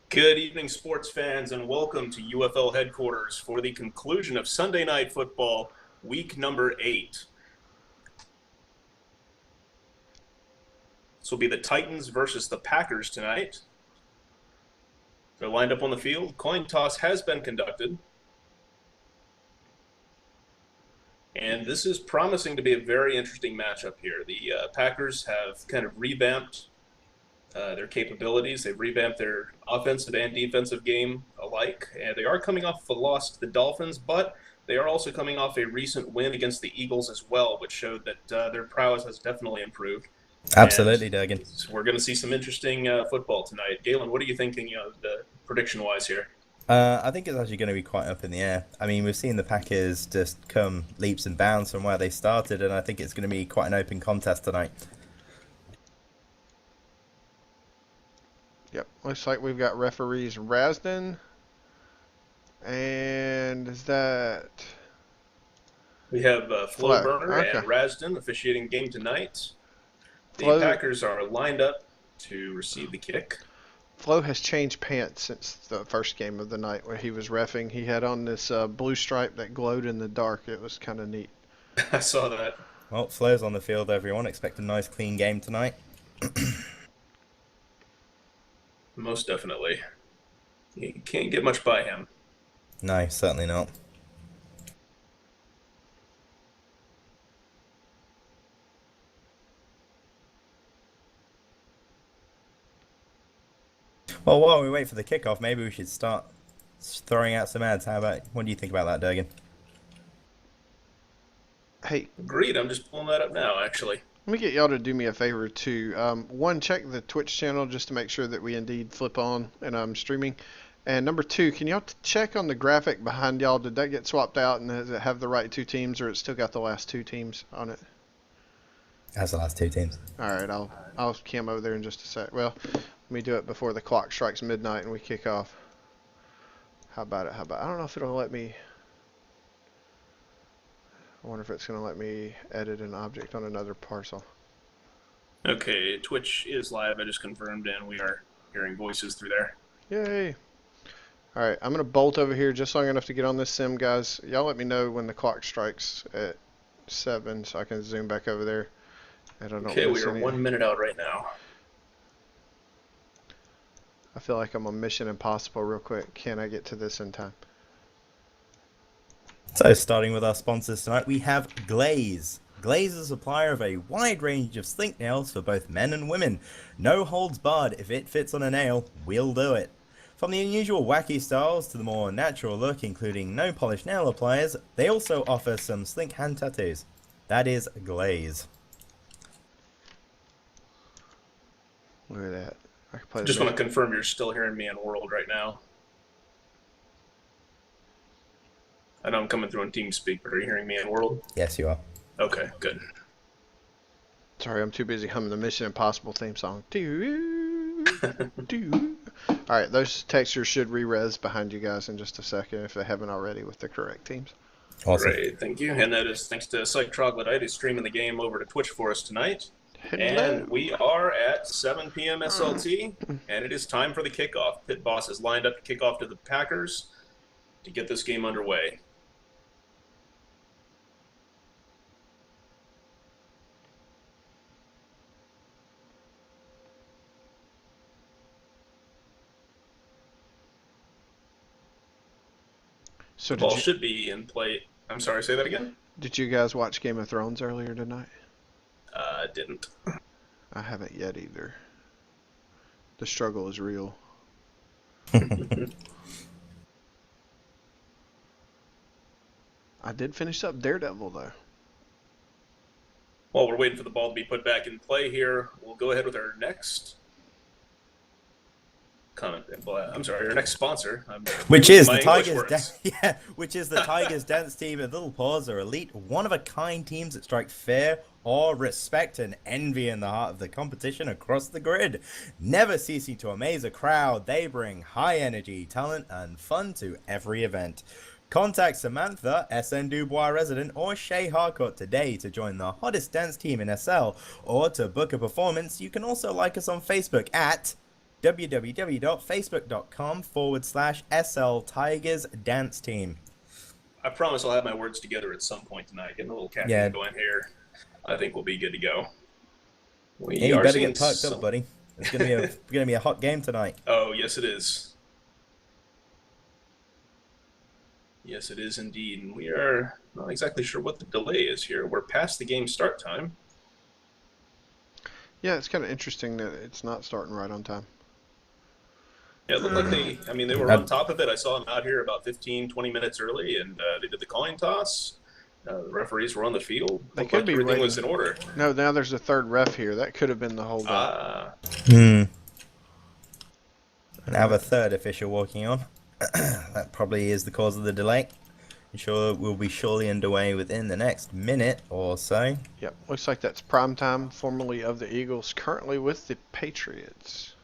Good evening, sports fans, and welcome to UFL headquarters for the conclusion of Sunday Night Football, week number 8. This will be the Titans versus the Packers tonight. They're lined up on the field. Coin toss has been conducted. And this is promising to be a very interesting matchup here. The Packers have kind of revamped their capabilities. They've revamped their offensive and defensive game alike. And they are coming off a loss to the Dolphins, but they are also coming off a recent win against the Eagles as well, which showed that their prowess has definitely improved. And Absolutely, Durgan. we're going to see some interesting football tonight. Galen, what are you thinking, the prediction-wise here? I think it's actually going to be quite up in the air. I mean, we've seen the Packers just come leaps and bounds from where they started, and I think it's going to be quite an open contest tonight. Yep, looks like we've got referees Rasden. And is that We have Flo Flo? Berner Okay. and Rasden officiating game tonight. The Flo, Packers are lined up to receive the kick. Flo has changed pants since the first game of the night where he was reffing. He had on this blue stripe that glowed in the dark. It was kind of neat. I saw that. Well, Flo's on the field, everyone. Expect a nice, clean game tonight. Most definitely. You can't get much by him. No, certainly not. Well, while we wait for the kickoff, maybe we should start throwing out some ads. What do you think about that, Durgan? Hey, Agreed. I'm just pulling that up now, actually. let me get y'all to do me a favor too. One, check the Twitch channel just to make sure that we indeed flip on and I'm streaming. And number two, can y'all check on the graphic behind y'all? Did that get swapped out and does it have the right two teams or it still got the last two teams on it? That's the last two teams. All right, I'll cam over there in just a sec. Well, let me do it before the clock strikes midnight and we kick off. How about it? I don't know if it'll let me. I wonder if it's going to let me edit an object on another parcel. Okay, Twitch is live. I just confirmed, and we are hearing voices through there. Yay! All right, I'm going to bolt over here just long enough to get on this sim, guys. Y'all let me know when the clock strikes at 7 so I can zoom back over there. And I don't Okay, we miss are anything. 1 minute out right now. I feel like I'm on Mission Impossible real quick. Can I get to this in time? So, starting with our sponsors tonight, we have Glaze. Glaze is a supplier of a wide range of slink nails for both men and women. No holds barred. If it fits on a nail, we'll do it. From the unusual wacky styles to the more natural look, including no polish nail appliers, they also offer some slink hand tattoos. That is Glaze. Look at that. I can play the Just want to band. confirm you're still hearing me in World right now. I know I'm coming through on TeamSpeak, but are you hearing me in World? Yes, you are. Okay, good. Sorry, I'm too busy humming the Mission Impossible theme song. Alright, those textures should re-res behind you guys in just a second if they haven't already with the correct teams. Awesome. Great, thank you. And that is thanks to Psych Troglodyte, who's streaming the game over to Twitch for us tonight. Hello. And we are at 7 p.m. SLT, and it is time for the kickoff. Pit Boss is lined up to kick off to the Packers to get this game underway. So The ball should be in play. I'm sorry, say that again? did you guys watch Game of Thrones earlier tonight? Didn't. I haven't yet either. The struggle is real. I did finish up Daredevil though. While we're waiting for the ball to be put back in play here, we'll go ahead with our next comment. I'm sorry, our next sponsor. Which is My the English Tigers, words. which is the Tigers dance team at Little Paws are elite, one-of-a-kind teams that strike fear, awe, respect, and envy in the heart of the competition across the grid. Never ceasing to amaze a crowd, they bring high energy, talent, and fun to every event. Contact Samantha, SN Dubois resident, or Shay Harcourt today to join the hottest dance team in SL, or to book a performance. You can also like us on Facebook at www.facebook.com/SL Tigers Dance Team. I promise I'll have my words together at some point tonight. Getting a little Yeah, caffeine going here. I think we'll be good to go. yeah, We you are better seeing get perked up, some. buddy. It's gonna be a hot game tonight. Oh, yes, it is. Yes, it is indeed. And we are not exactly sure what the delay is here. We're past the game start time. Yeah, it's kind of interesting that it's not starting right on time. Yeah, it looked like they were on top of it. I saw them out here about 15, 20 minutes early, and they did the coin toss. The referees were on the field. They Looked could like be everything waiting. was in order. No, now there's a third ref here. That could have been the holdup. Hmm. Now the third official walking on. That probably is the cause of the delay. I'm sure we'll be surely underway within the next minute or so. Yep, looks like that's prime time, formerly of the Eagles, currently with the Patriots.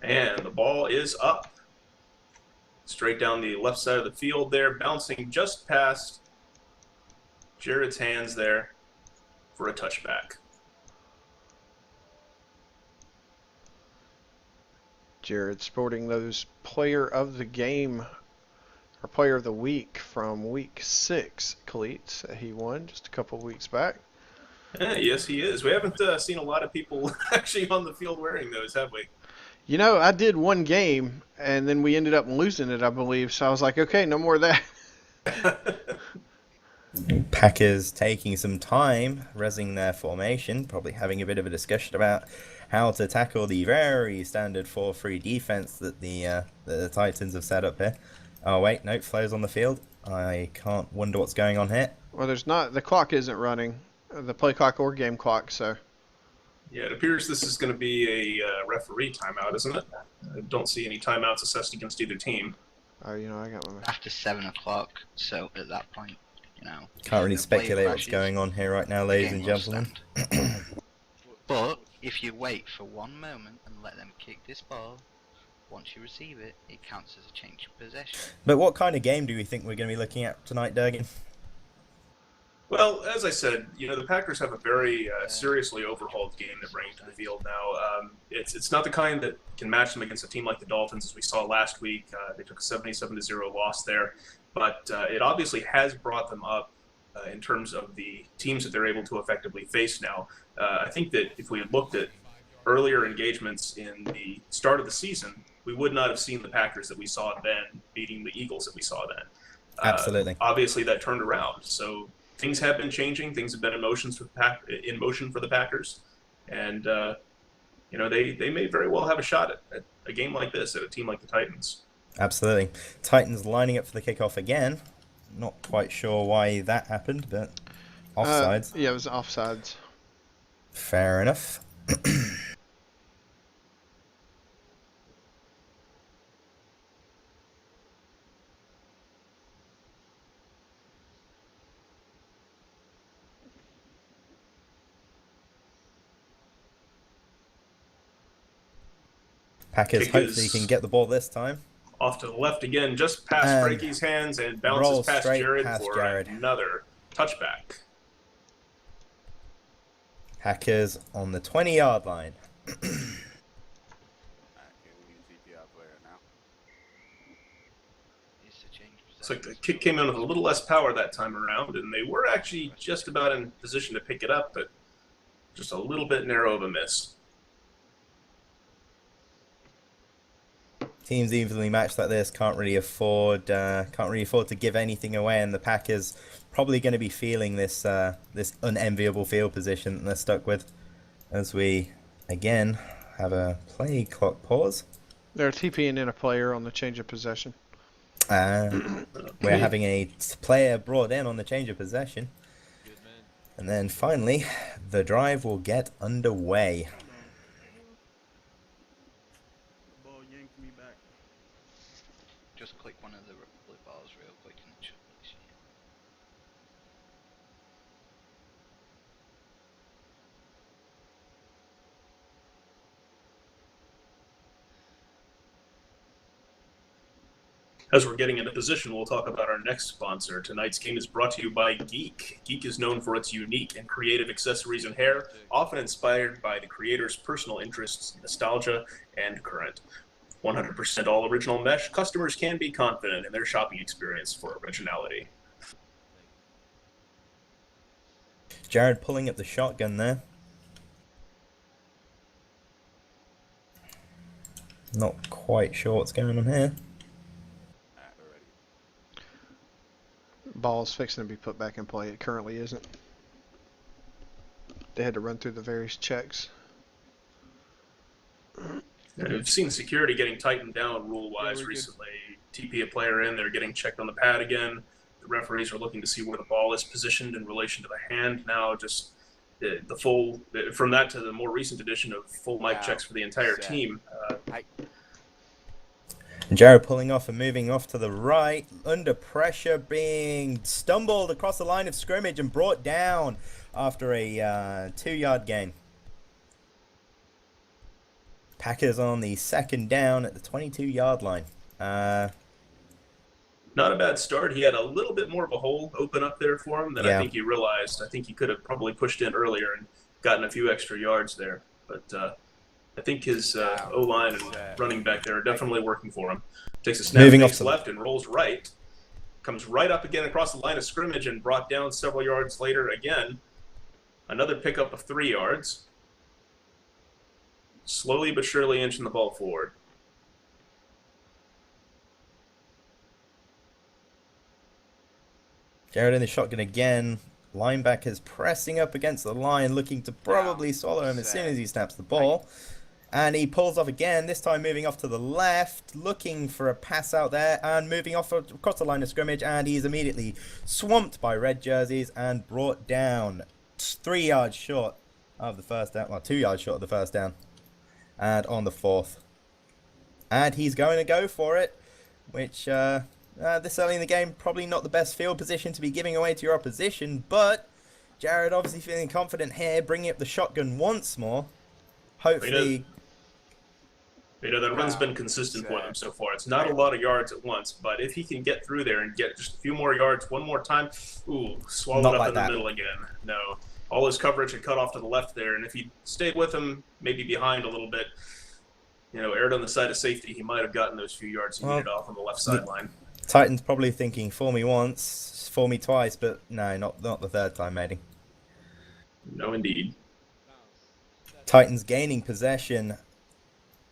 And the ball is up. Straight down the left side of the field there, bouncing just past Jared's hands there for a touchback. Jared sporting those player of the game, or player of the week from week 6 cleats that he won just a couple weeks back. Yes, he is. We haven't seen a lot of people actually on the field wearing those, have we? You know, I did one game, and then we ended up losing it, I believe. So I was like, okay, no more of that. Packers taking some time, resing their formation, probably having a bit of a discussion about how to tackle the very standard 4-3 defense that the Titans have set up here. Oh wait, no, Flo's on the field. I can't wonder what's going on here. Well, there's not, the clock isn't running, the play clock or game clock, so. Yeah, it appears this is going to be a referee timeout, isn't it? I don't see any timeouts assessed against either team. Oh, you know, I got my. After 7 o'clock, so at that point, you know. Can't really if the play speculate what's crashes, going on here right now, the ladies game and will gentlemen. stand. But if you wait for 1 moment and let them kick this ball, once you receive it, it counts as a change of possession. But what kind of game do we think we're going to be looking at tonight, Durgan? Well, as I said, the Packers have a very seriously overhauled game they're bringing to the field now. It's not the kind that can match them against a team like the Dolphins, as we saw last week. They took a 77-0 loss there, but it obviously has brought them up in terms of the teams that they're able to effectively face now. I think that if we had looked at earlier engagements in the start of the season, we would not have seen the Packers that we saw then beating the Eagles that we saw then. Absolutely. Obviously, that turned around. So things have been changing. Things have been in motion for the Packers, and they may very well have a shot at a game like this at a team like the Titans. Absolutely. Titans lining up for the kickoff again. Not quite sure why that happened, but offsides. Yeah, it was offsides. Fair enough. Packers Kick hopefully is can get the ball this time. off to the left again, just past And Frakey's hands, and bounces rolls past straight Jared past for Jared. another touchback. Packers on the 20-yard line. Looks like the kick came in with a little less power that time around, and they were actually just about in position to pick it up, but just a little bit narrow of a miss. Teams evenly matched like this can't really afford to give anything away, and the Packers probably going to be feeling this unenviable field position that they're stuck with, as we again have a play clock pause. They're TPing in a player on the change of possession. We're having a player brought in on the change of possession, and then finally the drive will get underway. Just click one of the blue bars real quick and it should place you. As we're getting into position, we'll talk about our next sponsor. Tonight's game is brought to you by Geek. Geek is known for its unique and creative accessories and hair, often inspired by the creator's personal interests, nostalgia, and current. 100% all original mesh, customers can be confident in their shopping experience for originality. Jared pulling up the shotgun there. Not quite sure what's going on here. Ball's fixing to be put back in play. It currently isn't. They had to run through the various checks. We've seen security getting tightened down rule-wise recently. TP a player in, they're getting checked on the pad again. The referees are looking to see where the ball is positioned in relation to the hand now. Just the full, from that to the more recent edition of full mic checks for the entire team. Jared pulling off and moving off to the right, under pressure, being stumbled across the line of scrimmage and brought down after a 2-yard gain. Packers on the second down at the 22-yard line. Not a bad start. He had a little bit more of a hole open up there for him than I think he realized. I think he could have probably pushed in earlier and gotten a few extra yards there. But I think his O-line and running back there are definitely working for him. Takes a snap, moving off fakes to left and rolls right. Comes right up again across the line of scrimmage and brought down several yards later again. Another pickup of 3 yards. Slowly but surely inching the ball forward. Jared in the shotgun again. Linebackers pressing up against the line, looking to probably swallow him as soon as he snaps the ball. And he pulls off again, this time moving off to the left, looking for a pass out there, and moving off across the line of scrimmage, and he's immediately swamped by red jerseys and brought down 3 yards short of the first down, well, 2 yards short of the first down, and on the 4th. And he's going to go for it, which, this early in the game, probably not the best field position to be giving away to your opposition, but Jared obviously feeling confident here, bringing up the shotgun once more. Hopefully... that run's been consistent for them so far. It's not a lot of yards at once, but if he can get through there and get just a few more yards one more time, swallowed up in the middle again. No. All his coverage had cut off to the left there, and if he stayed with him, maybe behind a little bit, erred on the side of safety, he might have gotten those few yards he needed off on the left sideline. Titans probably thinking, fool me once, fool me twice, but no, not the third time, matey. No, indeed. Titans gaining possession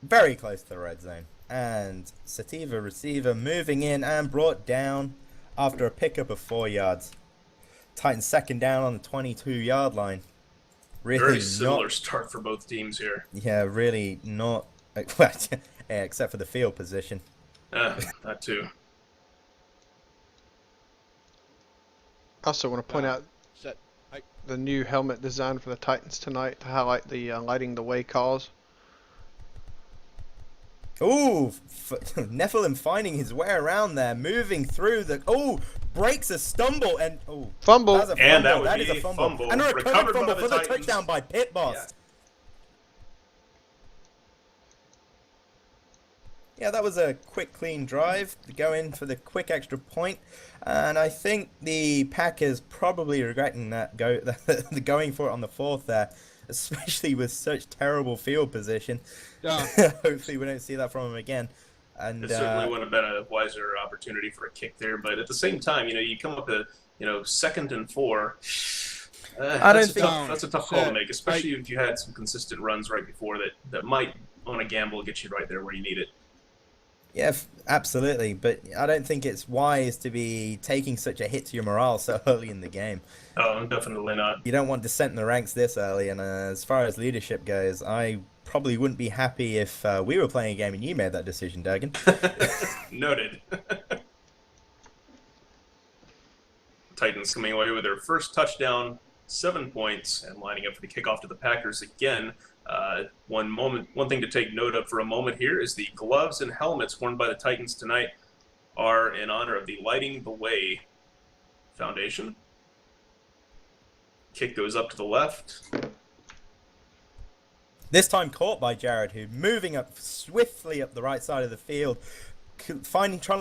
very close to the red zone. And Sativa receiver moving in and brought down after a pickup of 4 yards. Titans second down on the 22-yard line. Really very similar start for both teams here. Yeah, really not, except for the field position. That too. Also want to point out the new helmet design for the Titans tonight to highlight the lighting the way cause. Ooh, Nephilim finding his way around there, moving through the... breaks a stumble and... Fumble! That's a fumble. And that would that be is a fumble. And a recovered fumble for the touchdown by Pit Boss. Yeah, that was a quick, clean drive to go in for the quick extra point. And I think the Packers probably regretting that the going for it on the 4th there, especially with such terrible field position. Hopefully we don't see that from him again. And it certainly would have been a wiser opportunity for a kick there. But at the same time, you come up to, 2nd and 4. That's a tough call to make, especially if you had some consistent runs right before that might, on a gamble, get you right there where you need it. Yeah, absolutely. But I don't think it's wise to be taking such a hit to your morale so early in the game. Oh, definitely not. You don't want dissent in the ranks this early. And as far as leadership goes, I probably wouldn't be happy if we were playing a game and you made that decision, Durgan. Noted. Titans coming away with their first touchdown, 7 points, and lining up for the kickoff to the Packers again. One thing to take note of for a moment here is the gloves and helmets worn by the Titans tonight are in honor of the Lighting the Way Foundation. Kick goes up to the left. This time caught by Jared, who moving up swiftly up the right side of the field,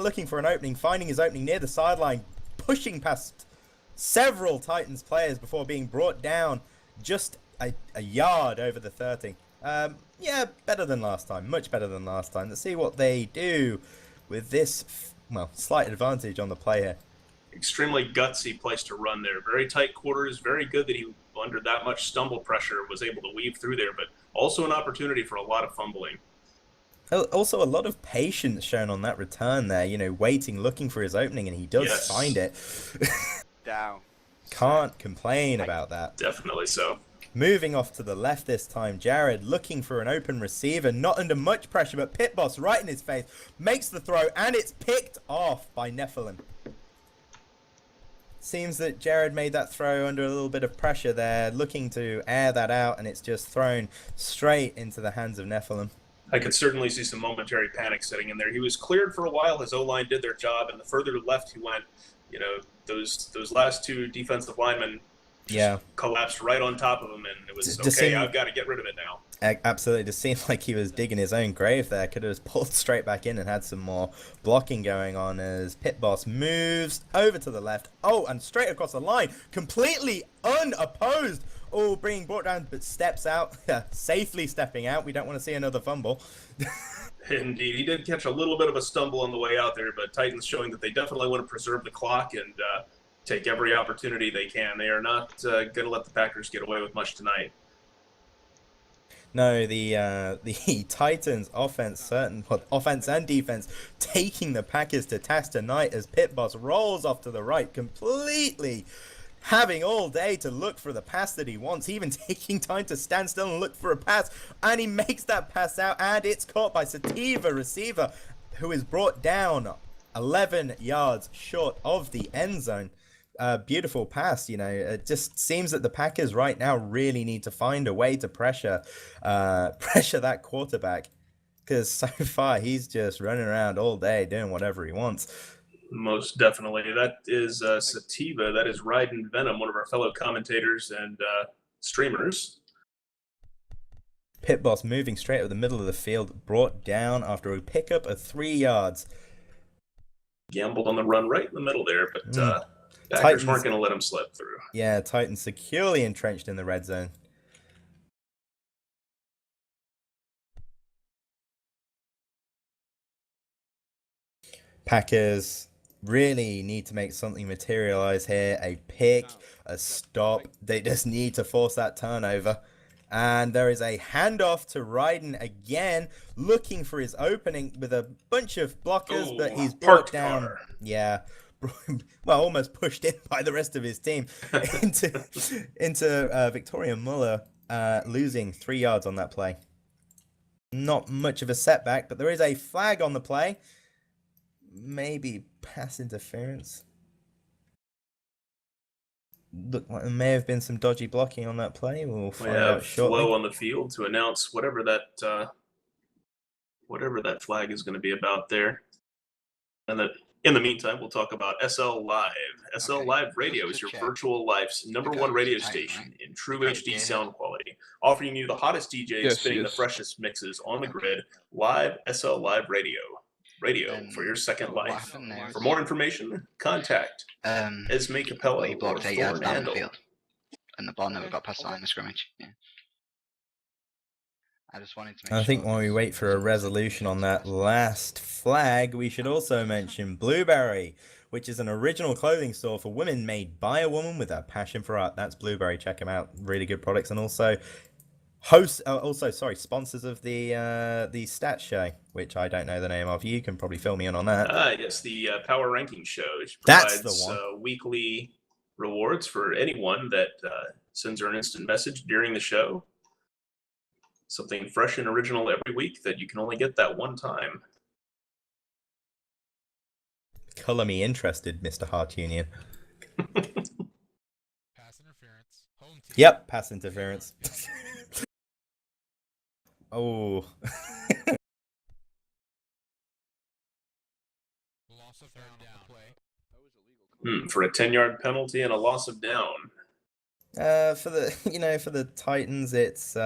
looking for an opening, finding his opening near the sideline, pushing past several Titans players before being brought down just a yard over the 30. Yeah, better than last time. Much better than last time. Let's see what they do with this, well, slight advantage on the play here. Extremely gutsy place to run there. Very tight quarters. Very good that he, under that much stumble pressure, was able to weave through there, but also an opportunity for a lot of fumbling. Also, a lot of patience shown on that return there, waiting, looking for his opening, and he does find it. Down. Can't complain about that. Definitely so. Moving off to the left this time, Jared looking for an open receiver, not under much pressure, but Pit Boss right in his face, makes the throw, and it's picked off by Nephilim. Seems that Jared made that throw under a little bit of pressure there, looking to air that out, and it's just thrown straight into the hands of Nephilim. I could certainly see some momentary panic setting in there. He was cleared for a while. His O-line did their job, and the further left he went, those last two defensive linemen collapsed right on top of him, and it was okay. I've got to get rid of it now. Absolutely, just seemed like he was digging his own grave there. Could have pulled straight back in and had some more blocking going on as Pit Boss moves over to the left. Oh, and straight across the line, completely unopposed. Oh, being brought down, but steps out, safely stepping out. We don't want to see another fumble. Indeed, he did catch a little bit of a stumble on the way out there, but Titans showing that they definitely want to preserve the clock and take every opportunity they can. They are not going to let the Packers get away with much tonight. No, the Titans offense and defense taking the Packers to task tonight as Pit Boss rolls off to the right, completely having all day to look for the pass that he wants, even taking time to stand still and look for a pass, and he makes that pass out, and it's caught by Sativa, receiver, who is brought down 11 yards short of the end zone. Beautiful pass, it just seems that the Packers right now really need to find a way to pressure that quarterback, because so far he's just running around all day doing whatever he wants. Most definitely. That is Sativa. That is Ryden Venom, one of our fellow commentators and streamers. Pit Boss moving straight up the middle of the field, brought down after a pickup of 3 yards. Gambled on the run right in the middle there, but Packers weren't going to let him slip through. Yeah, Titans securely entrenched in the red zone. Packers really need to make something materialize here. A pick, a stop. They just need to force that turnover. And there is a handoff to Ryden again, looking for his opening with a bunch of blockers, but he's brought down. Car. Yeah. Well, almost pushed in by the rest of his team into Victoria Muller, losing 3 yards on that play. Not much of a setback, but there is a flag on the play. Maybe pass interference. Look like there may have been some dodgy blocking on that play. We'll find out shortly. Flow on the field to announce whatever that flag is going to be about there. And that in the meantime, we'll talk about SL Live. SL Live Radio is your virtual life's #1 radio station in true HD sound quality, offering you the hottest DJs spinning the freshest mixes on the grid. Live SL Live Radio. Radio for your second life. For more information, contact Esme Capella he blocked 8 yards down the field, and the ball never got past the line of scrimmage. Yeah. I just wanted to make I think while we wait for a resolution on that last flag, we should also mention Blueberry, which is an original clothing store for women made by a woman with a passion for art. That's Blueberry. Check them out. Really good products, and also sponsors of the stats show, which I don't know the name of. You can probably fill me in on that. Yes, the Power Ranking Show. That's the one. Weekly rewards for anyone that sends her an instant message during the show. Something fresh and original every week that you can only get that one time. Color me interested, Mr. Hart Union. Pass interference. Home team. Yep, pass interference. Oh. Loss of third down. For a 10-yard penalty and a loss of down. For the Titans, it's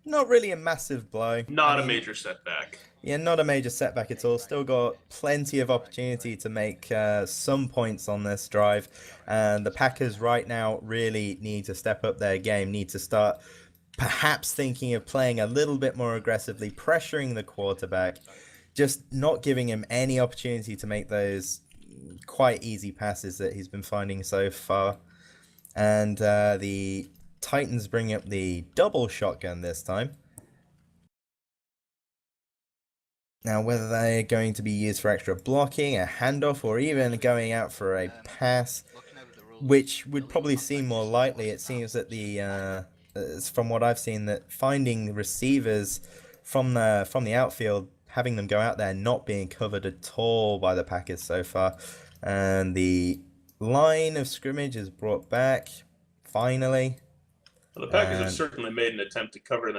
not really a massive blow. Not I a mean, major setback. yeah, not a major setback at all. Still got plenty of opportunity to make some points on this drive. And the Packers right now really need to step up their game, need to start perhaps thinking of playing a little bit more aggressively, pressuring the quarterback, just not giving him any opportunity to make those quite easy passes that he's been finding so far. And the Titans bring up the double shotgun this time. Now, whether they're going to be used for extra blocking, a handoff, or even going out for a pass, which would probably seem more likely. It seems that from what I've seen, that finding receivers from the outfield, having them go out there, not being covered at all by the Packers so far, and the line of scrimmage is brought back finally. Well, the Packers have certainly made an attempt to cover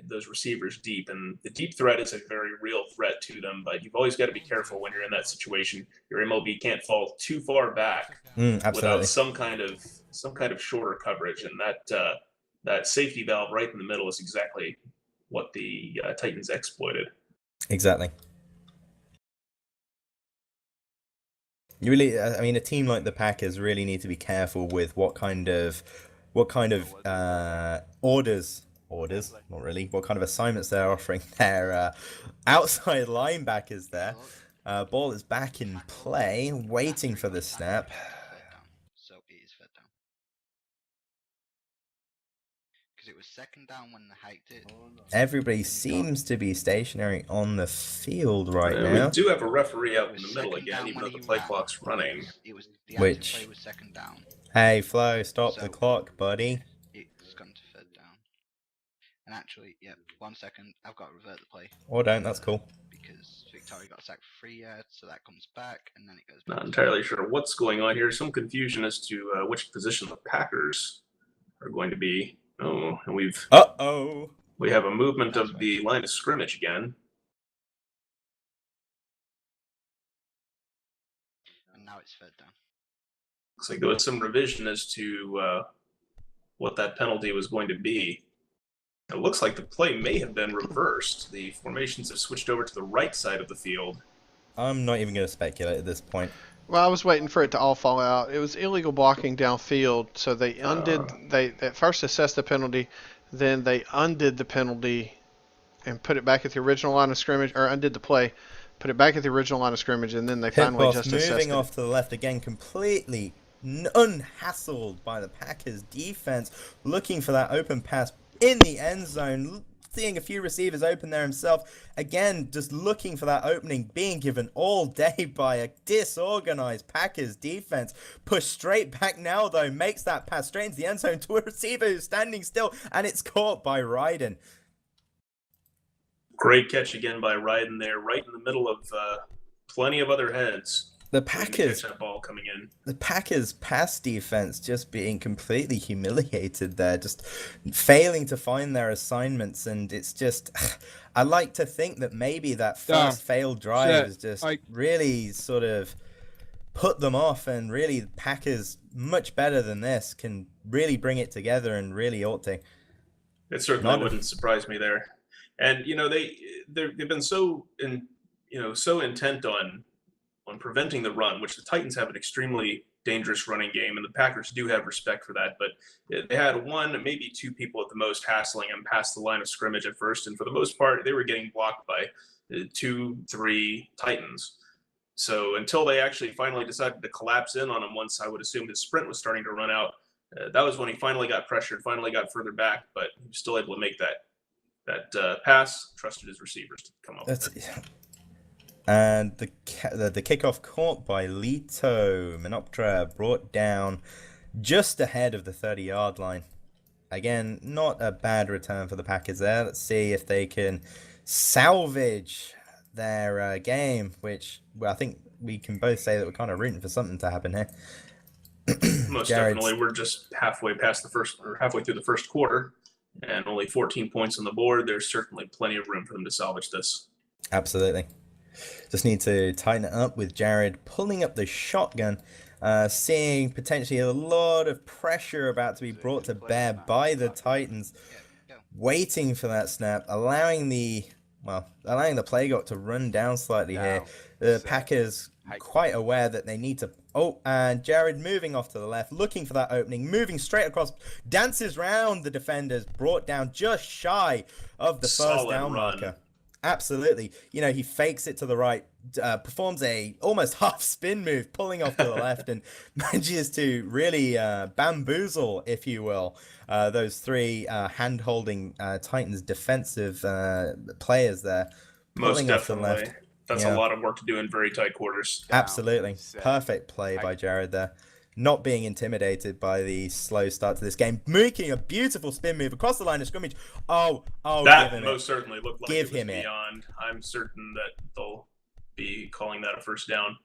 those receivers deep, and the deep threat is a very real threat to them. But you've always got to be careful when you're in that situation. Your MLB can't fall too far back without some kind of shorter coverage, and that safety valve right in the middle is exactly what the Titans exploited. Exactly. You really, I mean, a team like the Packers really need to be careful with what kind of orders, not really, what kind of assignments they're offering their outside linebackers there. Ball is back in play, waiting for the snap. So it is third down. Because it was second down when they hiked it. Everybody seems to be stationary on the field right now. We do have a referee out in the middle again, even though the play clock's running. Which? Play was second down. Hey, Flo, stop the clock, buddy. It's gone to third down. And actually, yeah, 1 second, I've got to revert the play. Or don't, that's cool. Because Victoria got sacked for 3 yards, so that comes back, and then it goes back. Not entirely sure what's going on here. Some confusion as to which position the Packers are going to be. Oh, and we have a movement of the line of scrimmage again. And now it's third down. Looks like there was some revision as to what that penalty was going to be. It looks like the play may have been reversed. The formations have switched over to the right side of the field. I'm not even going to speculate at this point. Well, I was waiting for it to all fall out. It was illegal blocking downfield, so they they at first assessed the penalty, then they undid the penalty and put it back at the original line of scrimmage, or undid the play, put it back at the original line of scrimmage, and then they finally just assessed it. Moving off to the left again, completely unhassled by the Packers defense, looking for that open pass in the end zone, seeing a few receivers open there himself. Again, just looking for that opening, being given all day by a disorganized Packers defense. Pushed straight back now, though, makes that pass straight into the end zone to a receiver who's standing still, and it's caught by Ryden. Great catch again by Ryden there, right in the middle of plenty of other heads. The Packers, that ball coming in. The Packers' pass defense just being completely humiliated there, just failing to find their assignments, and it's just, I like to think that maybe that first failed drive is just really sort of put them off, and really the Packers, much better than this, can really bring it together and really ought to. It certainly wouldn't surprise me there. And they've been so intent on preventing the run, which the Titans have an extremely dangerous running game, and the Packers do have respect for that. But they had one, maybe two people at the most hassling him past the line of scrimmage at first, and for the most part, they were getting blocked by 2-3 Titans. So until they actually finally decided to collapse in on him, once I would assume his sprint was starting to run out, that was when he finally got pressured, finally got further back, but he was still able to make that pass, trusted his receivers to come up with it. And the kickoff caught by Lito. Menoptera brought down just ahead of the 30-yard line. Again, not a bad return for the Packers there. Let's see if they can salvage their game, which I think we can both say that we're kind of rooting for something to happen here. Most definitely. We're just halfway through the first quarter, and only 14 points on the board. There's certainly plenty of room for them to salvage this. Absolutely. Just need to tighten it up with Jared pulling up the shotgun, seeing potentially a lot of pressure about to be brought to bear by the Titans. waiting for that snap, allowing the play god to run down slightly here. The Packers quite aware that they need to. Oh, and Jared moving off to the left, looking for that opening, moving straight across, dances round the defenders, brought down just shy of the first down marker. Absolutely. You know, he fakes it to the right, performs a almost half spin move, pulling off to the left, and manages to really bamboozle, if you will, those three hand-holding Titans defensive players there. Most Pulling off to the definitely. left. That's Yeah. a lot of work to do in very tight quarters. Absolutely. Perfect play by Jared there. Not being intimidated by the slow start to this game, making a beautiful spin move across the line of scrimmage. Oh, that most certainly looked like give it was him beyond. I'm certain that they'll be calling that a first down.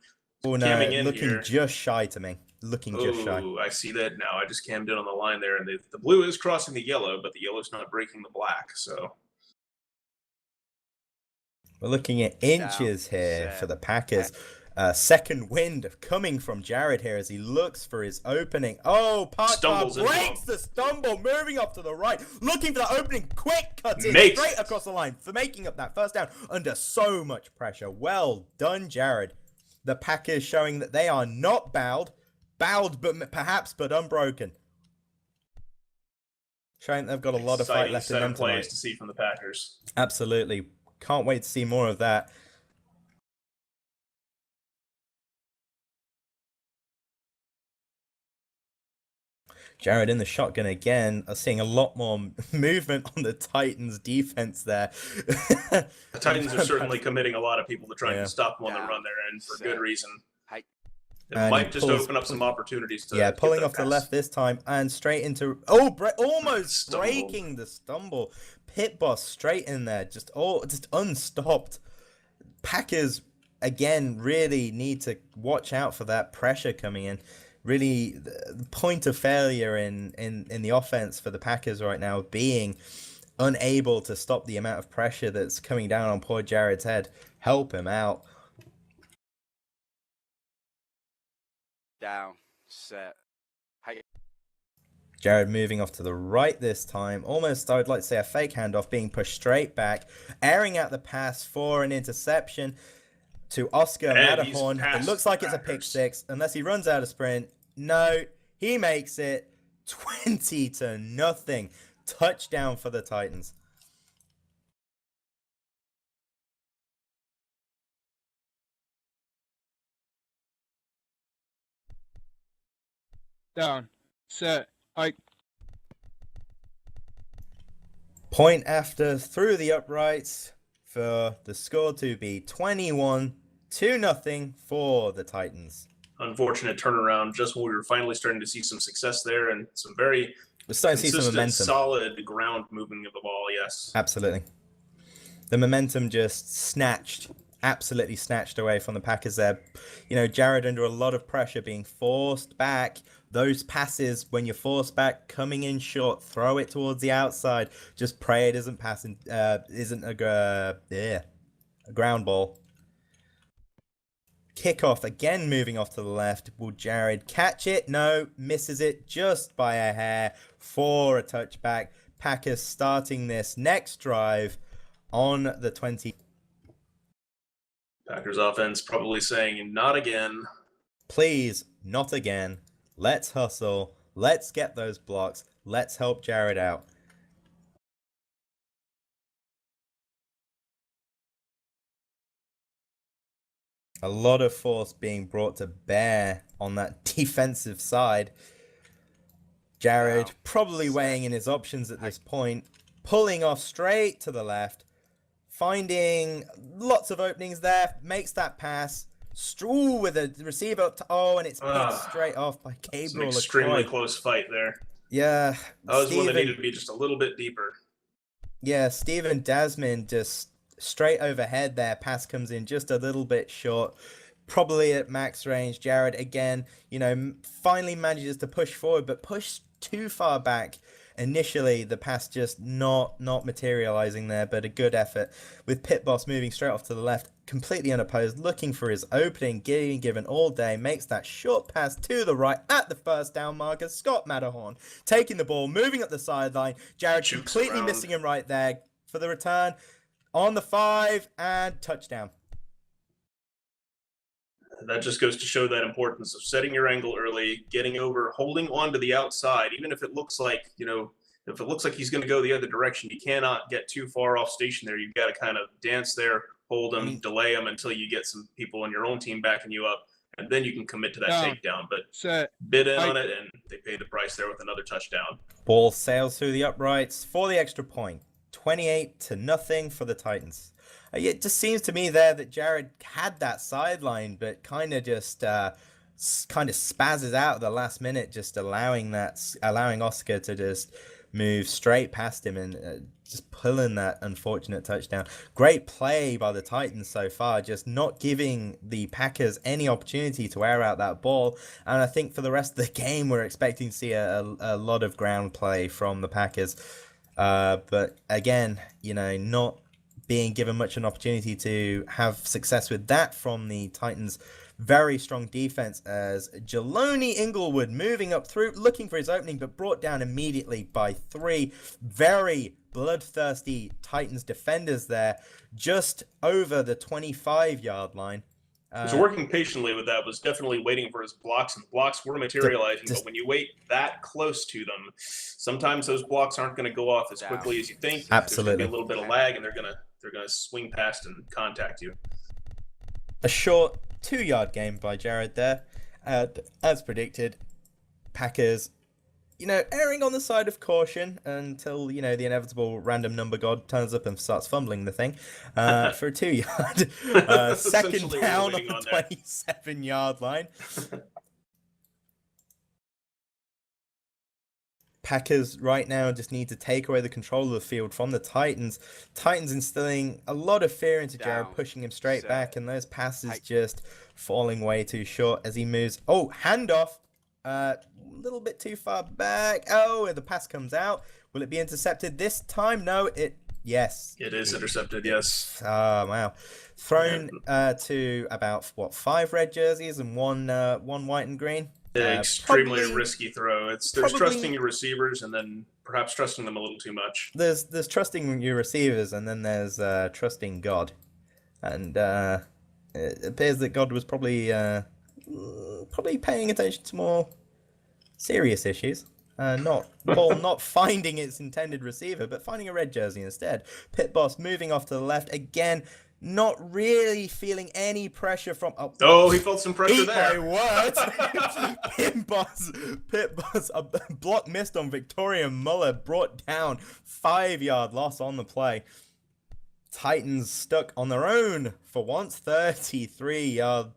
Oh no, looking here. just shy to me. Looking just shy. I see that now. I just cammed in on the line there, and the blue is crossing the yellow, but the yellow's not breaking the black, so. We're looking at inches here for the Packers. Second wind coming from Jared here as he looks for his opening. Oh, Parker breaks the stumble, moving up to the right, looking for that opening, quick cuts in straight across the line for making up that first down under so much pressure. Well done, Jared. The Packers showing that they are not bowed but perhaps unbroken. Showing they've got a lot of fight left in them tonight. To see from the Packers. Absolutely. Can't wait to see more of that. Jared in the shotgun again. Seeing a lot more movement on the Titans defense there. The Titans are certainly committing a lot of people to trying to stop them on the run there, and for good reason. It might just open up some opportunities to pulling off the left this time and straight into almost breaking the stumble. Pit boss straight in there, just unstopped. Packers again really need to watch out for that pressure coming in. Really, the point of failure in the offense for the Packers right now being unable to stop the amount of pressure that's coming down on poor Jared's head. Help him out. Down, set, hey. Jared moving off to the right this time. Almost, I would like to say, a fake handoff, being pushed straight back, airing out the pass for an interception to Oscar Matterhorn. It looks like it's a pick six, unless he runs out of sprint. No, he makes it 20-0. Touchdown for the Titans. Down, set, hike. Point after through the uprights for the score to be 21-0 for the Titans. Unfortunate turnaround just when we were finally starting to see some success there and some very solid ground moving of the ball, yes. Absolutely. The momentum just absolutely snatched away from the Packers there. You know, Jared under a lot of pressure, being forced back. Those passes, when you're forced back, coming in short, throw it towards the outside. Just pray it isn't a ground ball. Kickoff again, moving off to the left. Will Jared catch it? No, misses it just by a hair for a touchback. Packers starting this next drive on the 20. Packers offense probably saying, not again. Please, not again. Let's hustle. Let's get those blocks. Let's help Jared out. A lot of force being brought to bear on that defensive side. Jared probably weighing in his options at this point. Pulling off straight to the left. Finding lots of openings there. Makes that pass. Ooh, with a receiver. And it's picked straight off by Gabriel. It's an extremely close fight there. Yeah. That was one that needed to be just a little bit deeper. Yeah, Steven Dasman just straight overhead there. Pass comes in just a little bit short. Probably at max range. Jared, again, finally manages to push forward, but push too far back. Initially, the pass just not materializing there, but a good effort with Pit Boss moving straight off to the left, completely unopposed, looking for his opening, getting given all day, makes that short pass to the right at the first down marker. Scott Matterhorn taking the ball, moving up the sideline. Jared Jukes completely around. missing him right there for the return on the 5 and touchdown. That just goes to show that importance of setting your angle early, getting over, holding on to the outside, even if it looks like, if it looks like he's going to go the other direction, you cannot get too far off station there. You've got to kind of dance there, hold him, delay him until you get some people on your own team backing you up, and then you can commit to that takedown. But Set. bid in on it, and they paid the price there with another touchdown. Ball sails through the uprights for the extra point. 28-0 for the Titans. It just seems to me there that Jared had that sideline, but kind of just spazzes out at the last minute, just allowing Oscar to just move straight past him and just pulling that unfortunate touchdown. Great play by the Titans so far, just not giving the Packers any opportunity to air out that ball. And I think for the rest of the game, we're expecting to see a lot of ground play from the Packers. But again, not being given much an opportunity to have success with that from the Titans' very strong defense, as Jeloni Inglewood moving up through, looking for his opening, but brought down immediately by 3 very bloodthirsty Titans defenders there, just over the 25-yard line. So working patiently with that, was definitely waiting for his blocks, and blocks were materializing. But when you wait that close to them, sometimes those blocks aren't going to go off as quickly as you think. Absolutely. There's going to be a little bit of lag, and they're going to swing past and contact you. A short 2-yard game by Jared there. As predicted, Packers, erring on the side of caution until, the inevitable random number god turns up and starts fumbling the thing for a 2-yard. Second down on the 27-yard line. Packers right now just need to take away the control of the field from the Titans. Titans instilling a lot of fear into Jared, pushing him straight back, and those passes just falling way too short as he moves. Oh, handoff. A little bit too far back. Oh, the pass comes out. Will it be intercepted this time? No, yes. It is intercepted, yes. Oh, wow. Thrown to about, 5 red jerseys and one white and green? Extremely risky throw. There's trusting your receivers and then perhaps trusting them a little too much. There's trusting your receivers and then there's trusting God. And it appears that God was probably paying attention to more serious issues. Not finding its intended receiver, but finding a red jersey instead. Pit Boss moving off to the left again, not really feeling any pressure from. Oh, he felt some pressure there. My word! Pit Boss, a block missed on Victoria Muller, brought down, 5-yard loss on the play. Titans stuck on their own for once, 33-yard.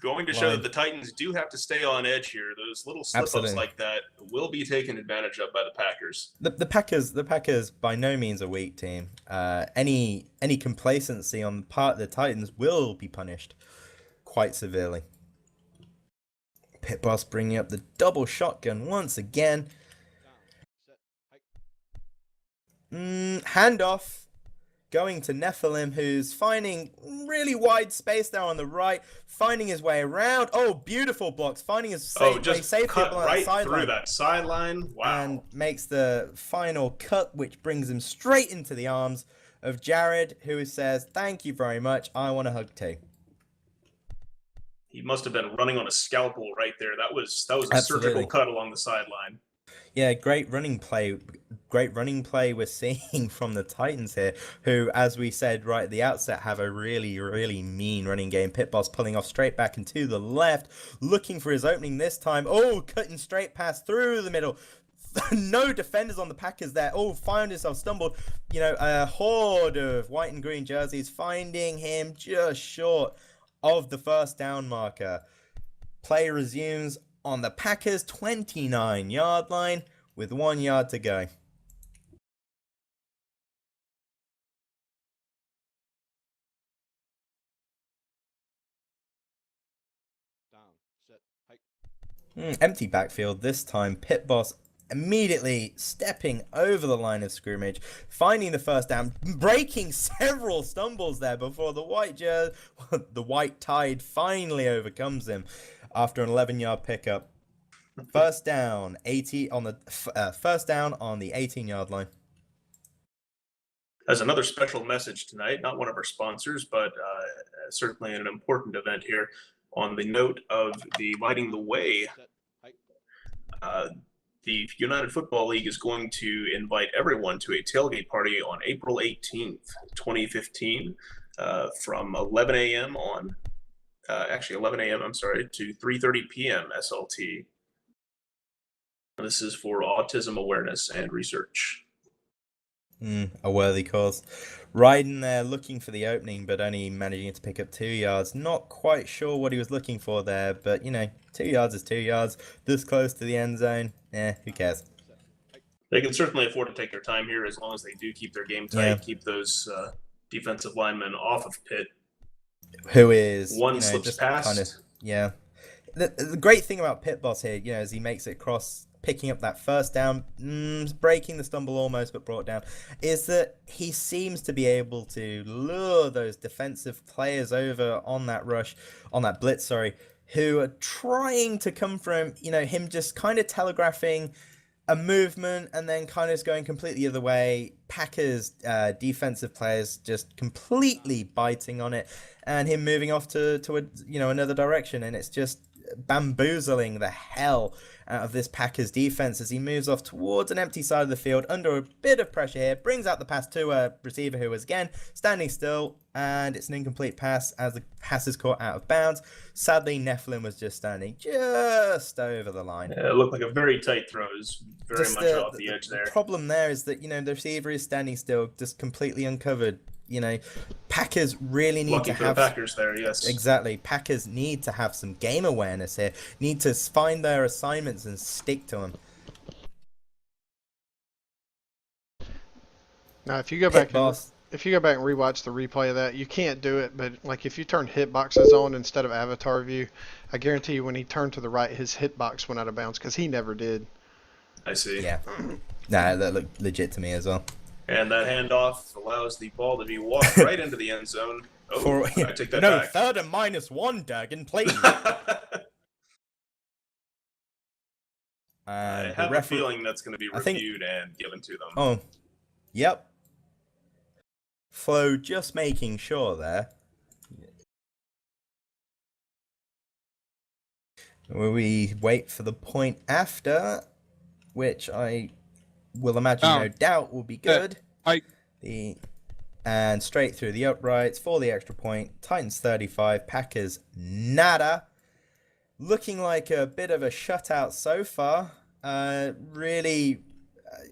Going to show that the Titans do have to stay on edge here. Those little slip-ups like that will be taken advantage of by the Packers. The Packers by no means a weak team. Any complacency on the part of the Titans will be punished quite severely. Pit Boss bringing up the double shotgun once again. Handoff. Going to Nephilim, who's finding really wide space there on the right, finding his way around. Oh, beautiful blocks, finding his way safe cut on right that through that sideline. Wow! And makes the final cut, which brings him straight into the arms of Jared, who says, "Thank you very much. I want a hug too." He must have been running on a scalpel right there. That was a surgical cut along the sideline. Yeah, great running play we're seeing from the Titans here, who, as we said right at the outset, have a really, really mean running game. Pit Boss pulling off straight back and to the left, looking for his opening this time. Oh, cutting straight pass through the middle. No defenders on the Packers there. Oh, found himself stumbled. A horde of white and green jerseys finding him just short of the first down marker. Play resumes on the Packers' 29-yard line with 1 yard to go. Empty backfield this time. Pit Boss immediately stepping over the line of scrimmage, finding the first down, breaking several stumbles there before the white tide finally overcomes him after an 11-yard pickup. First down, 80 on the first down on the 18-yard line. As another special message tonight, not one of our sponsors, but certainly an important event here. On the note of the lighting the way, the United Football League is going to invite everyone to a tailgate party on April 18th, 2015, from 11 a.m. on, actually 11 a.m., I'm sorry, to 3:30 p.m. SLT. This is for autism awareness and research. A worthy cause. Riding there looking for the opening, but only managing to pick up 2 yards. Not quite sure what he was looking for there, but 2 yards is 2 yards. This close to the end zone, who cares? They can certainly afford to take their time here as long as they do keep their game tight, keep those defensive linemen off of Pitt. Who is one slips just past. The great thing about Pitt Boss here, as he makes it across, picking up that first down, breaking the stumble almost, but brought down, is that he seems to be able to lure those defensive players over on that rush, on that blitz, who are trying to come from, him just kind of telegraphing a movement and then kind of going completely the other way. Packers defensive players just completely biting on it, and him moving off to another direction, and it's just bamboozling the hell out of this Packers defense as he moves off towards an empty side of the field under a bit of pressure here, brings out the pass to a receiver who was again standing still, and it's an incomplete pass as the pass is caught out of bounds. Sadly, Nephilim was just standing just over the line. It looked like a very tight throw. It was very much off the edge there. The problem there is that, the receiver is standing still, just completely uncovered. Packers really need to have... Packers there, yes. Exactly. Packers need to have some game awareness here. Need to find their assignments and stick to them. Now, if you go back and rewatch the replay of that, you can't do it, but like if you turn hitboxes on instead of avatar view, I guarantee you when he turned to the right, his hitbox went out of bounds because he never did. I see. Yeah. Nah, that looked legit to me as well. And that handoff allows the ball to be walked right into the end zone. Oh, I take that back. 3rd and -1, Durgan, please. I have a feeling that's going to be reviewed and given to them. Oh, yep. Flo just making sure there. We wait for the point after, which I will imagine no doubt will be good. And straight through the uprights for the extra point. Titans 35, Packers nada. Looking like a bit of a shutout so far. Really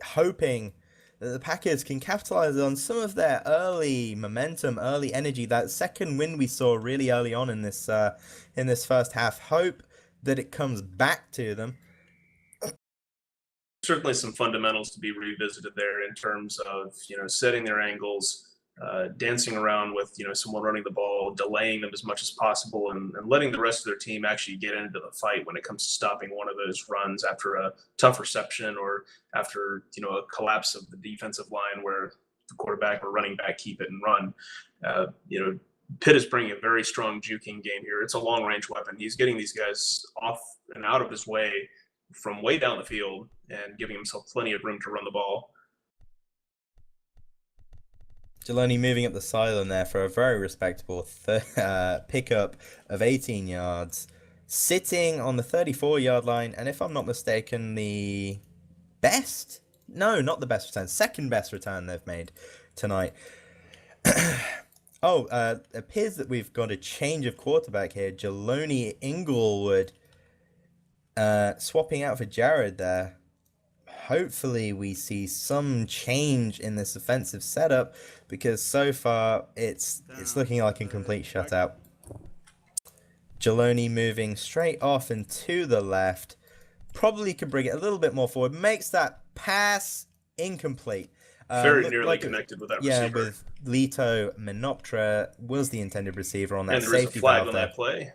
hoping that the Packers can capitalize on some of their early momentum, early energy. That second win we saw really early on in this first half. Hope that it comes back to them. Certainly some fundamentals to be revisited there in terms of, setting their angles, dancing around with, someone running the ball, delaying them as much as possible, and letting the rest of their team actually get into the fight when it comes to stopping one of those runs after a tough reception or after, a collapse of the defensive line where the quarterback or running back keep it and run. Pitt is bringing a very strong juking game here. It's a long-range weapon. He's getting these guys off and out of his way from way down the field and giving himself plenty of room to run the ball. Jeloni moving up the sideline there for a very respectable pickup of 18 yards. Sitting on the 34-yard line, and if I'm not mistaken, the best? No, not the best return. Second best return they've made tonight. Appears that we've got a change of quarterback here. Jeloni Inglewood swapping out for Jared there. Hopefully we see some change in this offensive setup, because so far it's looking like a complete shutout. Jeloni moving straight off and to the left. Probably could bring it a little bit more forward. Makes that pass incomplete. Very nearly connected with that receiver. Yeah, with Lito Menoptra was the intended receiver on that safety valve. And there is a flag on there. that play.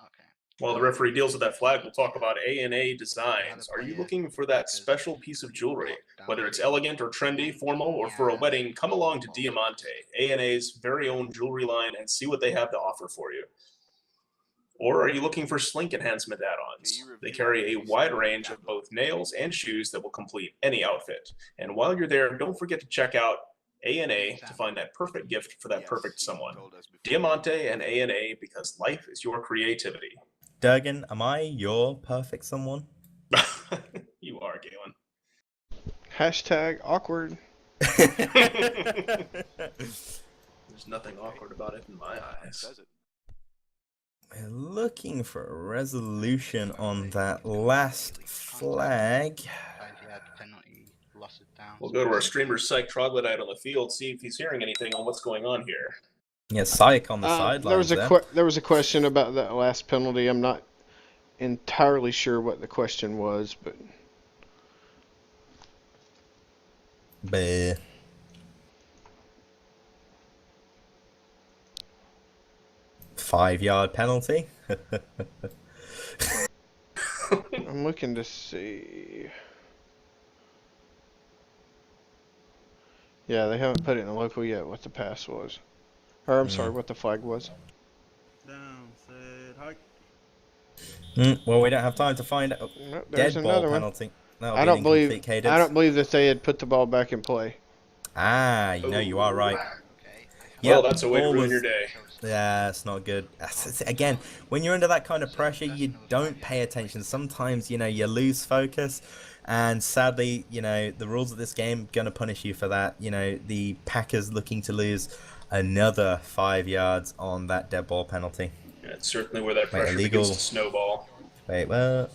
Okay. While the referee deals with that flag, we'll talk about A&A designs. Are you looking for that special piece of jewelry? Whether it's elegant or trendy, formal, or for a wedding, come along to Diamante, A&A's very own jewelry line, and see what they have to offer for you. Or are you looking for slink enhancement add-ons? They carry a wide range of both nails and shoes that will complete any outfit. And while you're there, don't forget to check out A&A to find that perfect gift for that perfect someone. Diamante and A&A, because life is your creativity. Durgan, am I your perfect someone? You are, Galen. Hashtag awkward. There's nothing awkward about it in my eyes. We're looking for a resolution on that last flag. We'll go to our streamer Psych Troglodyte on the field, see if he's hearing anything on what's going on here. Yeah, Psych on the sidelines there was a question about that last penalty. I'm not entirely sure what the question was, but... Bah. Five-yard penalty. I'm looking to see. Yeah, they haven't put it in the local yet what the pass was. Or, I'm sorry, what the flag was. Down, set, hike. Well, we don't have time to find out. No, there's Dead ball another one. penalty. I don't believe that they had put the ball back in play. Ah, you know, you are right. Well, that's a way to ruin your day. Yeah, it's not good. Again, when you're under that kind of pressure, you don't pay attention. Sometimes, you know, you lose focus. And sadly, you know, the rules of this game going to punish you for that. You know, the Packers looking to lose another 5 yards on that dead ball penalty. Yeah, it's certainly where that pressure begins to snowball. Wait, well...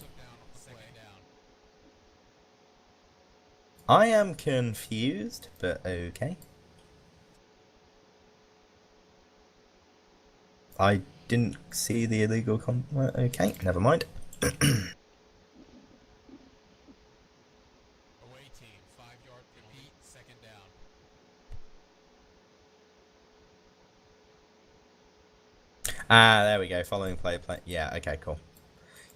I am confused, but okay. I didn't see the illegal okay, never mind. Away team, 5-yard repeat, second down. Ah, there we go. Following play. Yeah, okay, cool.